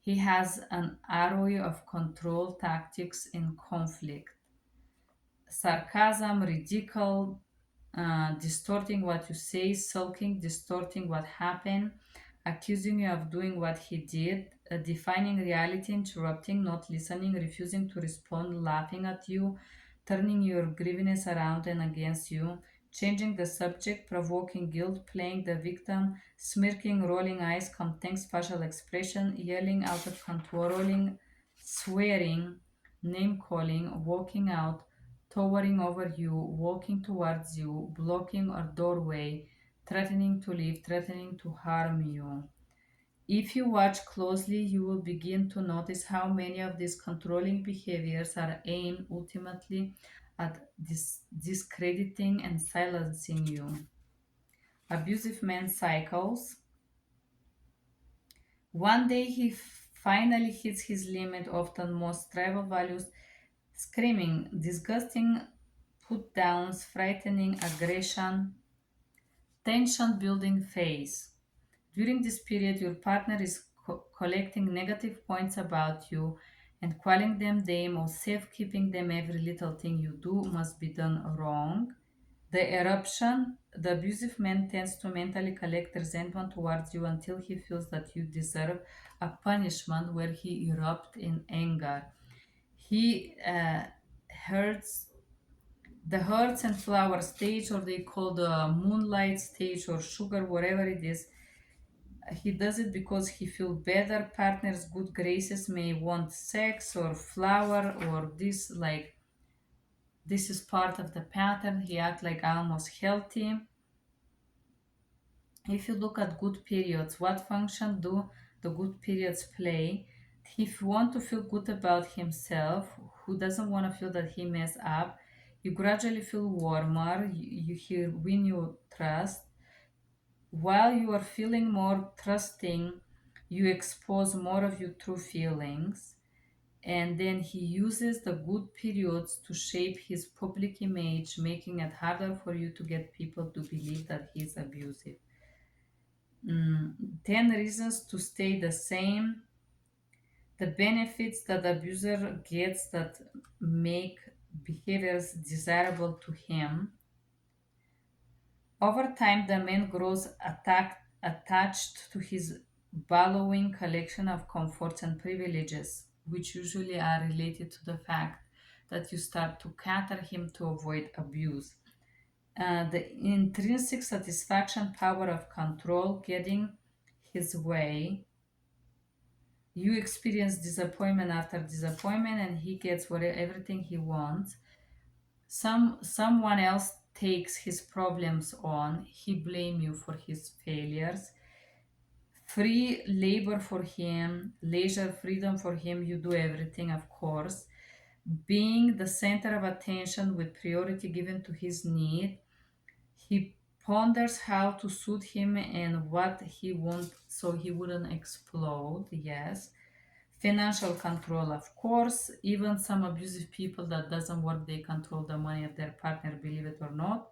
He has an array of control tactics in conflict: sarcasm, ridicule, distorting what you say, sulking, distorting what happened, accusing you of doing what he did, defining reality, interrupting, not listening, refusing to respond, laughing at you, turning your grievance around and against you, changing the subject, provoking guilt, playing the victim, smirking, rolling eyes, contempt, facial expression, yelling out of controlling, swearing, name calling, walking out, towering over you, walking towards you, blocking a doorway, threatening to leave, threatening to harm you. If you watch closely, you will begin to notice how many of these controlling behaviors are aimed ultimately at discrediting and silencing you. Abusive man cycles. One day he finally hits his limit, often most tribal values, screaming, disgusting put downs, frightening aggression, tension building phase. During this period, your partner is collecting negative points about you and calling them or safekeeping them. Every little thing you do must be done wrong. The eruption, the abusive man tends to mentally collect resentment towards you until he feels that you deserve a punishment where he erupts in anger. He hurts the hearts and flower stage, or they call the moonlight stage or sugar, whatever it is. He does it because he feels better. Partner's good graces may want sex or flower or this, like this is part of the pattern. He act like almost healthy. If you look at good periods, what function do the good periods play? If you want to feel good about himself, who doesn't want to feel that he messed up, you gradually feel warmer, you win your trust. While you are feeling more trusting, you expose more of your true feelings. And then he uses the good periods to shape his public image, making it harder for you to get people to believe that he's abusive. 10 reasons to stay the same. The benefits that the abuser gets that make behaviors desirable to him. Over time, the man grows attached to his ballowing collection of comforts and privileges, which usually are related to the fact that you start to cater him to avoid abuse. The intrinsic satisfaction, power of control, getting his way. You experience disappointment after disappointment, and he gets everything he wants. Someone else takes his problems on. He blame you for his failures. Free labor for him, leisure, freedom for him. You do everything, of course. Being the center of attention with priority given to his need. He ponders how to suit him and what he wants so he wouldn't explode. Yes. Financial control, of course. Even some abusive people that doesn't work, they control the money of their partner, believe it or not.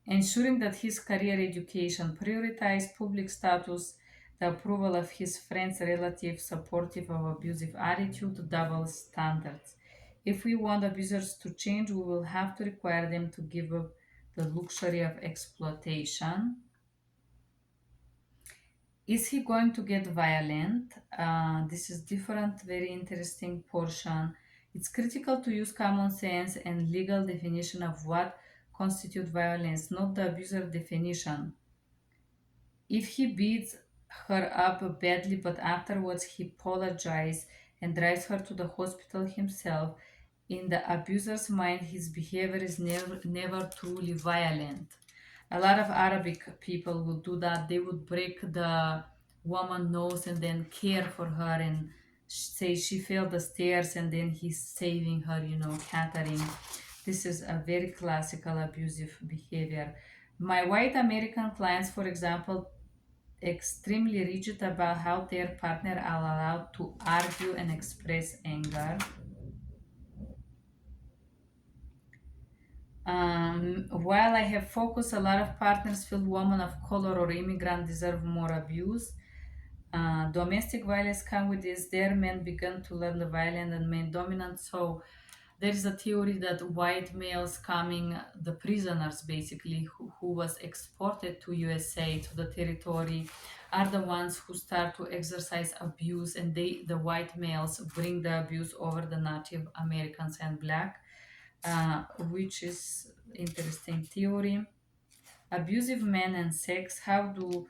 Ensuring that his career, education, prioritize public status, the approval of his friends, relatives, supportive of abusive attitude, double standards. If we want abusers to change, we will have to require them to give up the luxury of exploitation. Is he going to get violent? This is different, very interesting portion. It's critical to use common sense and legal definition of what constitute violence, not the abuser definition. If he beats her up badly, but afterwards he apologizes and drives her to the hospital himself, in the abuser's mind, his behavior is never truly violent. A lot of Arabic people would do that. They would break the woman's nose and then care for her and say she fell the stairs and then he's saving her, catering. This is a very classical abusive behavior. My white American clients, for example, extremely rigid about how their partner are allowed to argue and express anger. While I have focused, a lot of partners feel women of color or immigrant deserve more abuse. Domestic violence come with this. Their men began to learn the violent and main dominant. So there is a theory that white males coming, the prisoners basically, who was exported to USA, to the territory, are the ones who start to exercise abuse, and the white males bring the abuse over the Native Americans and black, which is interesting theory. Abusive men and sex. How do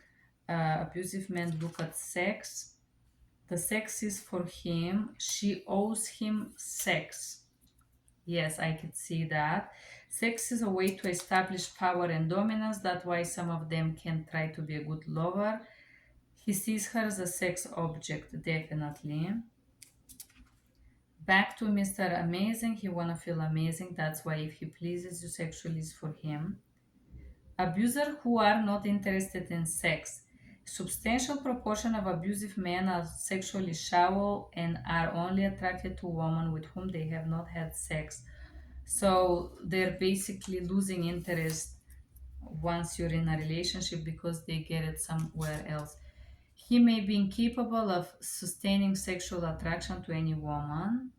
abusive men look at sex? The sex is for him. She owes him sex. Yes, I could see that. Sex is a way to establish power and dominance. That's why some of them can try to be a good lover. He sees her as a sex object, definitely. Back to Mr. Amazing. He wanna feel amazing. That's why if he pleases you sexually, it's for him. Abusers who are not interested in sex. Substantial proportion of abusive men are sexually shallow and are only attracted to women with whom they have not had sex. So they're basically losing interest once you're in a relationship because they get it somewhere else. He may be incapable of sustaining sexual attraction to any woman.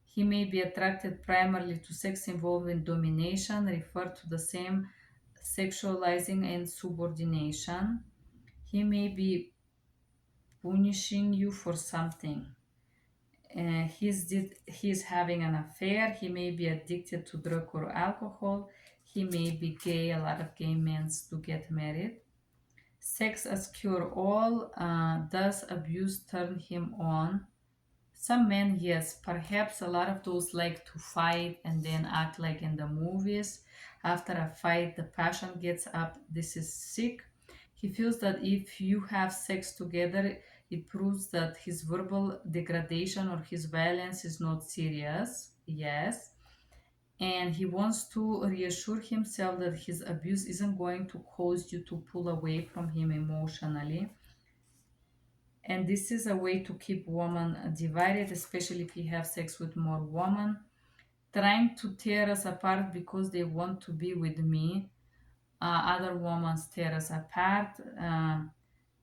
He may be attracted primarily to sex involving domination, referred to the same sexualizing and subordination. He may be punishing you for something. He's having an affair. He may be addicted to drug or alcohol. He may be gay. A lot of gay men do get married. Sex as cure all. Does abuse turn him on? Some men, yes. Perhaps a lot of those like to fight and then act like in the movies. After a fight, the passion gets up. This is sick. He feels that if you have sex together, it proves that his verbal degradation or his violence is not serious. Yes. And he wants to reassure himself that his abuse isn't going to cause you to pull away from him emotionally. And this is a way to keep women divided, especially if you have sex with more women, trying to tear us apart because they want to be with me. Other women tear us apart.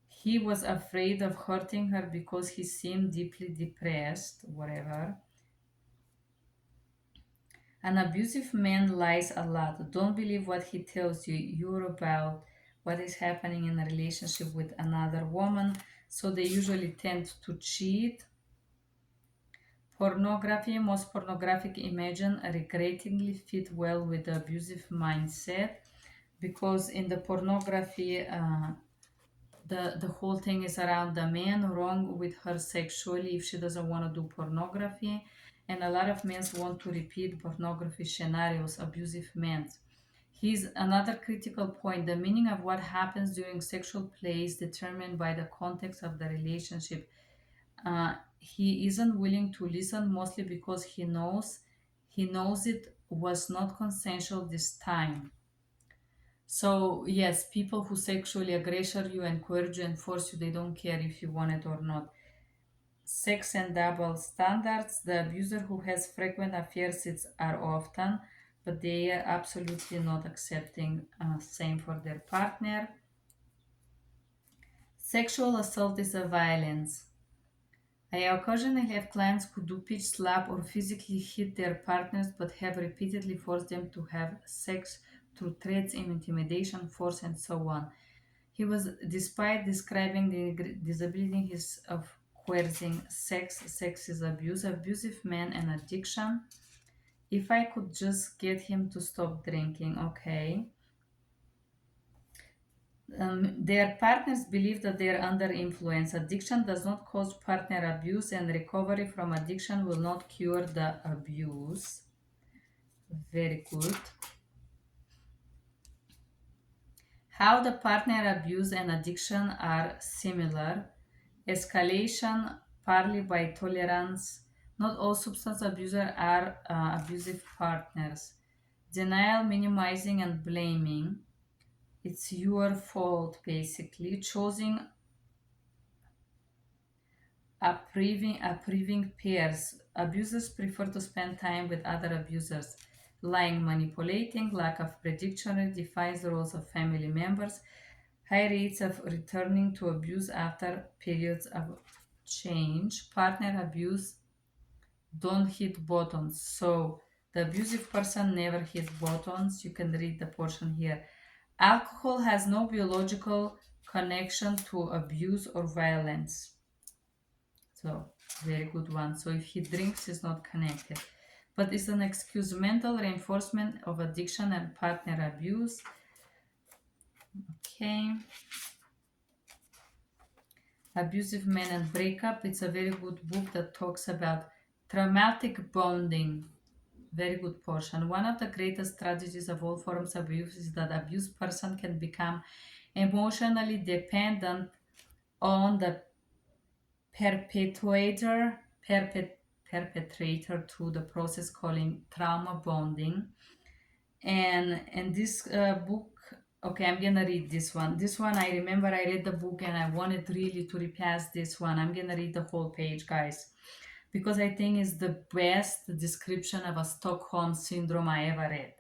He was afraid of hurting her because he seemed deeply depressed, whatever. An abusive man lies a lot. Don't believe what he tells you. You're about what is happening in a relationship with another woman. So they usually tend to cheat. Pornography, most pornographic images regrettingly fit well with the abusive mindset because in the pornography, the whole thing is around the man wrong with her sexually if she doesn't want to do pornography. And a lot of men want to repeat pornography scenarios, abusive men. Here's another critical point. The meaning of what happens during sexual play is determined by the context of the relationship. He isn't willing to listen mostly because he knows it was not consensual this time. So yes, people who sexually aggressor you, encourage you, and force you, they don't care if you want it or not. Sex and double standards. The abuser who has frequent affairs it's are often, but they are absolutely not accepting. Same for their partner. Sexual assault is a violence. I occasionally have clients who do pitch slap or physically hit their partners but have repeatedly forced them to have sex through threats, intimidation, force, and so on. He was, despite describing the disability his of coercing sex is abuse, abusive man, and addiction. If I could just get him to stop drinking, okay. Their partners believe that they are under influence. Addiction does not cause partner abuse, and recovery from addiction will not cure the abuse. Very good. How the partner abuse and addiction are similar. Escalation, partly by tolerance. Not all substance abusers are abusive partners. Denial, minimizing, and blaming. It's your fault, basically. Choosing approving peers. Abusers prefer to spend time with other abusers. Lying, manipulating, lack of prediction defines the roles of family members. High rates of returning to abuse after periods of change. Partner abuse don't hit buttons. So the abusive person never hits buttons. You can read the portion here. Alcohol has no biological connection to abuse or violence. So, very good one. So, if he drinks, he's not connected. But it's an excuse mental reinforcement of addiction and partner abuse. Okay. Abusive Men and Breakup. It's a very good book that talks about traumatic bonding. Very good portion. One of the greatest tragedies of all forms of abuse is that abused person can become emotionally dependent on the perpetuator perpet, perpetrator through the process calling trauma bonding. And this book, okay, I'm gonna read this one. I remember I read the book and I wanted really to repass this one. I'm gonna read the whole page, guys, because I think it's the best description of a Stockholm syndrome I ever read.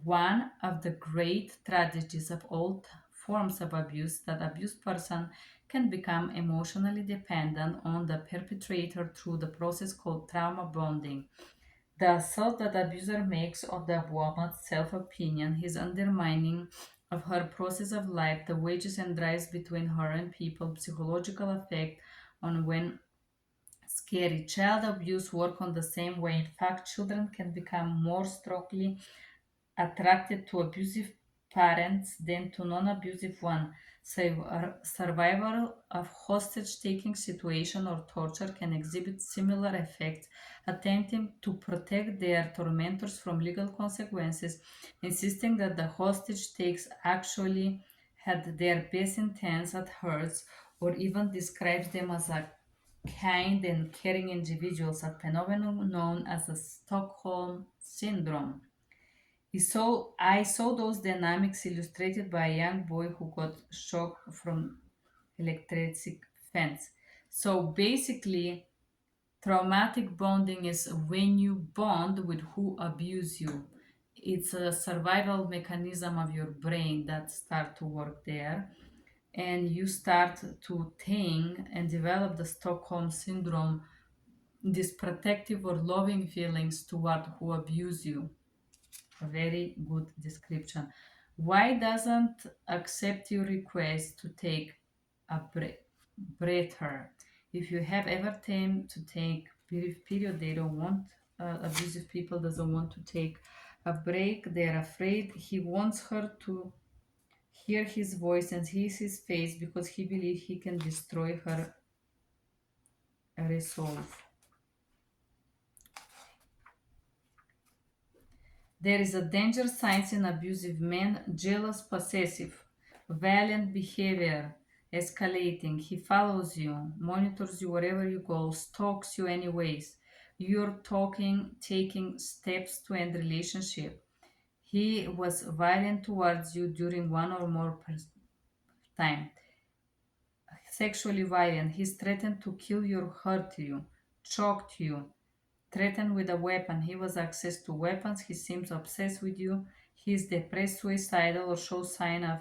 One of the great tragedies of all forms of abuse that abused person can become emotionally dependent on the perpetrator through the process called trauma bonding. The assault that abuser makes on the woman's self-opinion, his undermining of her process of life, the wages and drives between her and people, psychological effect on when scary child abuse work on the same way. In fact, children can become more strongly attracted to abusive parents than to non-abusive one. Survival of hostage-taking situation or torture can exhibit similar effects, attempting to protect their tormentors from legal consequences, insisting that the hostage takes actually had their best intents at heart, or even describes them as a kind and caring individuals, a phenomenon known as the Stockholm Syndrome. I saw those dynamics illustrated by a young boy who got shocked from electric fence. So basically, traumatic bonding is when you bond with who abuse you. It's a survival mechanism of your brain that start to work there, and you start to think and develop the Stockholm syndrome, these protective or loving feelings toward who abuse you. A very good description. Why doesn't accept your request to take a breather? If you have ever time to take brief period, they don't want, abusive people doesn't want to take a break. They're afraid. He wants her to hear his voice and see his face because he believes he can destroy her resolve. There is a danger signs in abusive men: jealous, possessive, violent behavior, escalating. He follows you, monitors you wherever you go, stalks you anyways. You're talking, taking steps to end relationship. He was violent towards you during one or more time. Sexually violent. He's threatened to kill you or hurt you, choked you, threatened with a weapon. He was access to weapons. He seems obsessed with you. He is depressed, suicidal, or shows sign of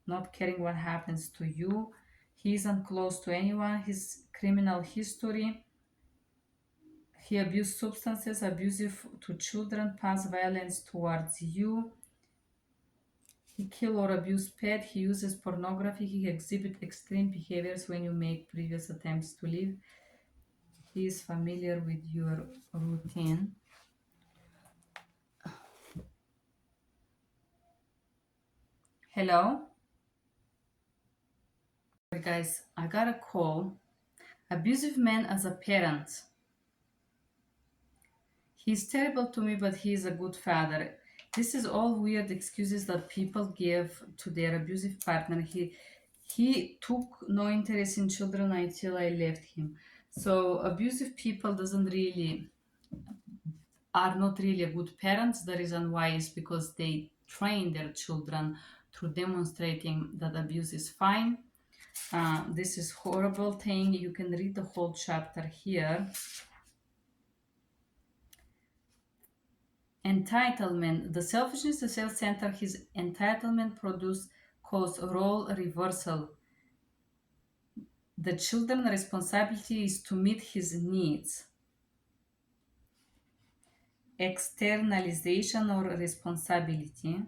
not caring what happens to you. He isn't close to anyone. His criminal history: he abused substances, abusive to children, past violence towards you. He kill or abuse pet. He uses pornography. He exhibit extreme behaviors when you make previous attempts to leave. He is familiar with your routine. Hello? Sorry, guys, I got a call. Abusive man as a parent. He's terrible to me, but he is a good father. This is all weird excuses that people give to their abusive partner. He took no interest in children until I left him. So abusive people doesn't really are not really good parents. The reason why is because they train their children through demonstrating that abuse is fine. This is horrible thing. You can read the whole chapter here. Entitlement. The selfishness, the self-center, his entitlement produce cause role reversal. The children's responsibility is to meet his needs. Externalization or responsibility.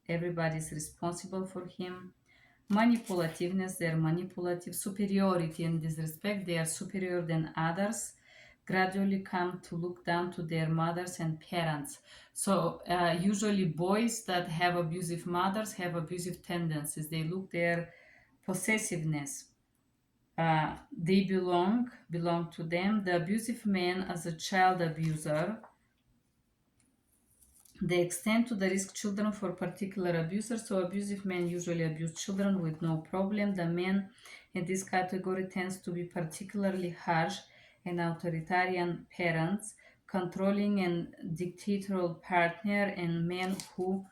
Everybody is responsible for him. Manipulativeness, they're manipulative. Superiority, in this respect, they are superior than others. Gradually come to look down to their mothers and parents. So usually boys that have abusive mothers have abusive tendencies. They look their possessiveness. They belong to them. The abusive man as a child abuser, they extend to the risk children for particular abusers. So abusive men usually abuse children with no problem. The man in this category tends to be particularly harsh and authoritarian parents, controlling and dictatorial partner, and man who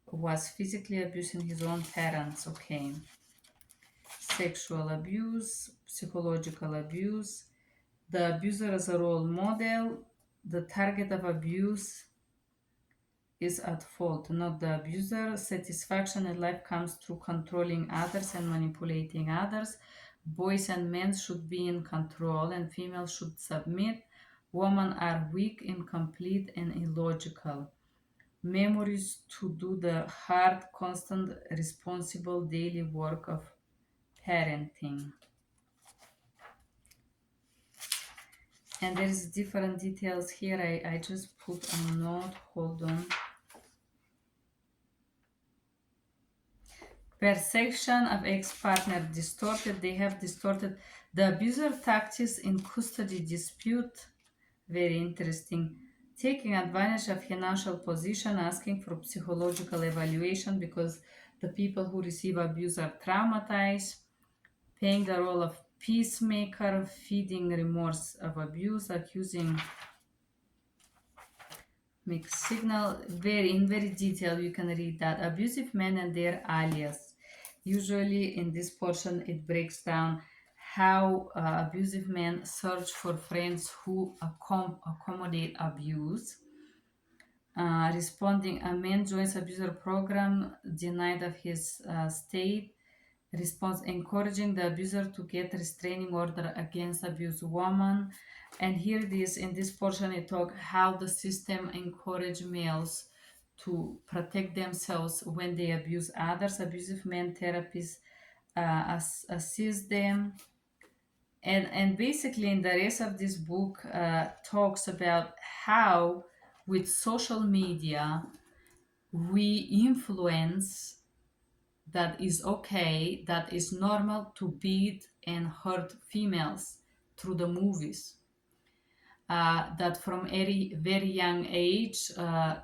was physically abusing his own parents. Okay. Sexual abuse, psychological abuse, the abuser as a role model, the target of abuse is at fault, not the abuser. Satisfaction in life comes through controlling others and manipulating others. Boys and men should be in control, and females should submit. Women are weak, incomplete, and illogical. Memories to do the hard, constant, responsible daily work of parenting. And there is different details here. I just put a note. Hold on. perception of ex-partner distorted. They have distorted the abuser tactics in custody dispute. Very interesting. Taking advantage of financial position, asking for psychological evaluation because the people who receive abuse are traumatized. Playing the role of peacemaker, feeding remorse of abuse, accusing mixed signal. Very in very detail, you can read that. Abusive men and their alias. Usually in this portion, it breaks down how abusive men search for friends who accommodate abuse. Responding, a man joins abuser program denied of his state. Response, encouraging the abuser to get restraining order against abused woman. And here it is in this portion it talk how the system encourage males to protect themselves when they abuse others. Abusive men therapists assist them, and basically in the rest of this book talks about how with social media we influence that is okay, that is normal to beat and hurt females through the movies. That from very young age,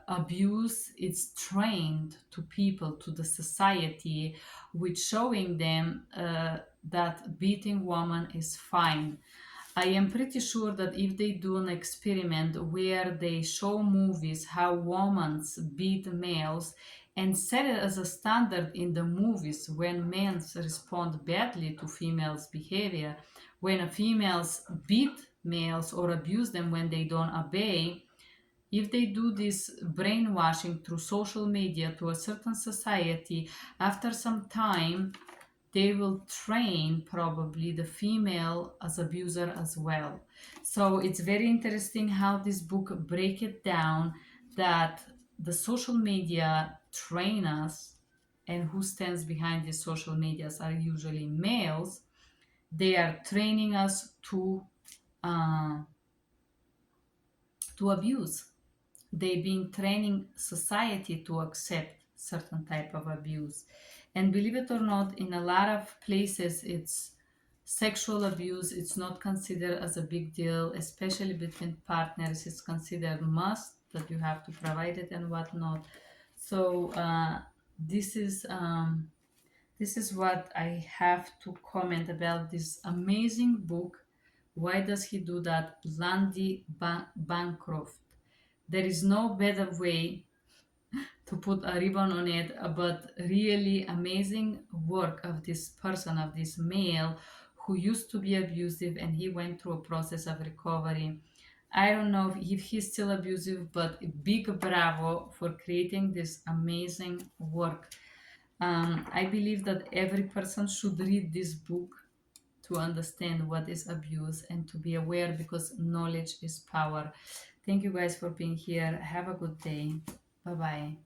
abuse is trained to people, to the society, with showing them that beating woman is fine. I am pretty sure that if they do an experiment where they show movies how women beat males and set it as a standard in the movies when men respond badly to females' behavior, when females beat males or abuse them when they don't obey, if they do this brainwashing through social media to a certain society, after some time they will train probably the female as abuser as well. So it's very interesting how this book break it down that the social media train us, and who stands behind these social medias are usually males. They are training us uh, to abuse. They've been training society to accept certain type of abuse. And believe it or not, in a lot of places it's sexual abuse, it's not considered as a big deal, especially between partners. It's considered must that you have to provide it and whatnot. So this is um, this is what I have to comment about this amazing book. Why does he do that? Lundy Bancroft. There is no better way to put a ribbon on it, but really amazing work of this person, of this male who used to be abusive and he went through a process of recovery. I don't know if he's still abusive, but big bravo for creating this amazing work. I believe that every person should read this book to understand what is abuse and to be aware because knowledge is power. Thank you guys for being here. Have a good day. Bye bye.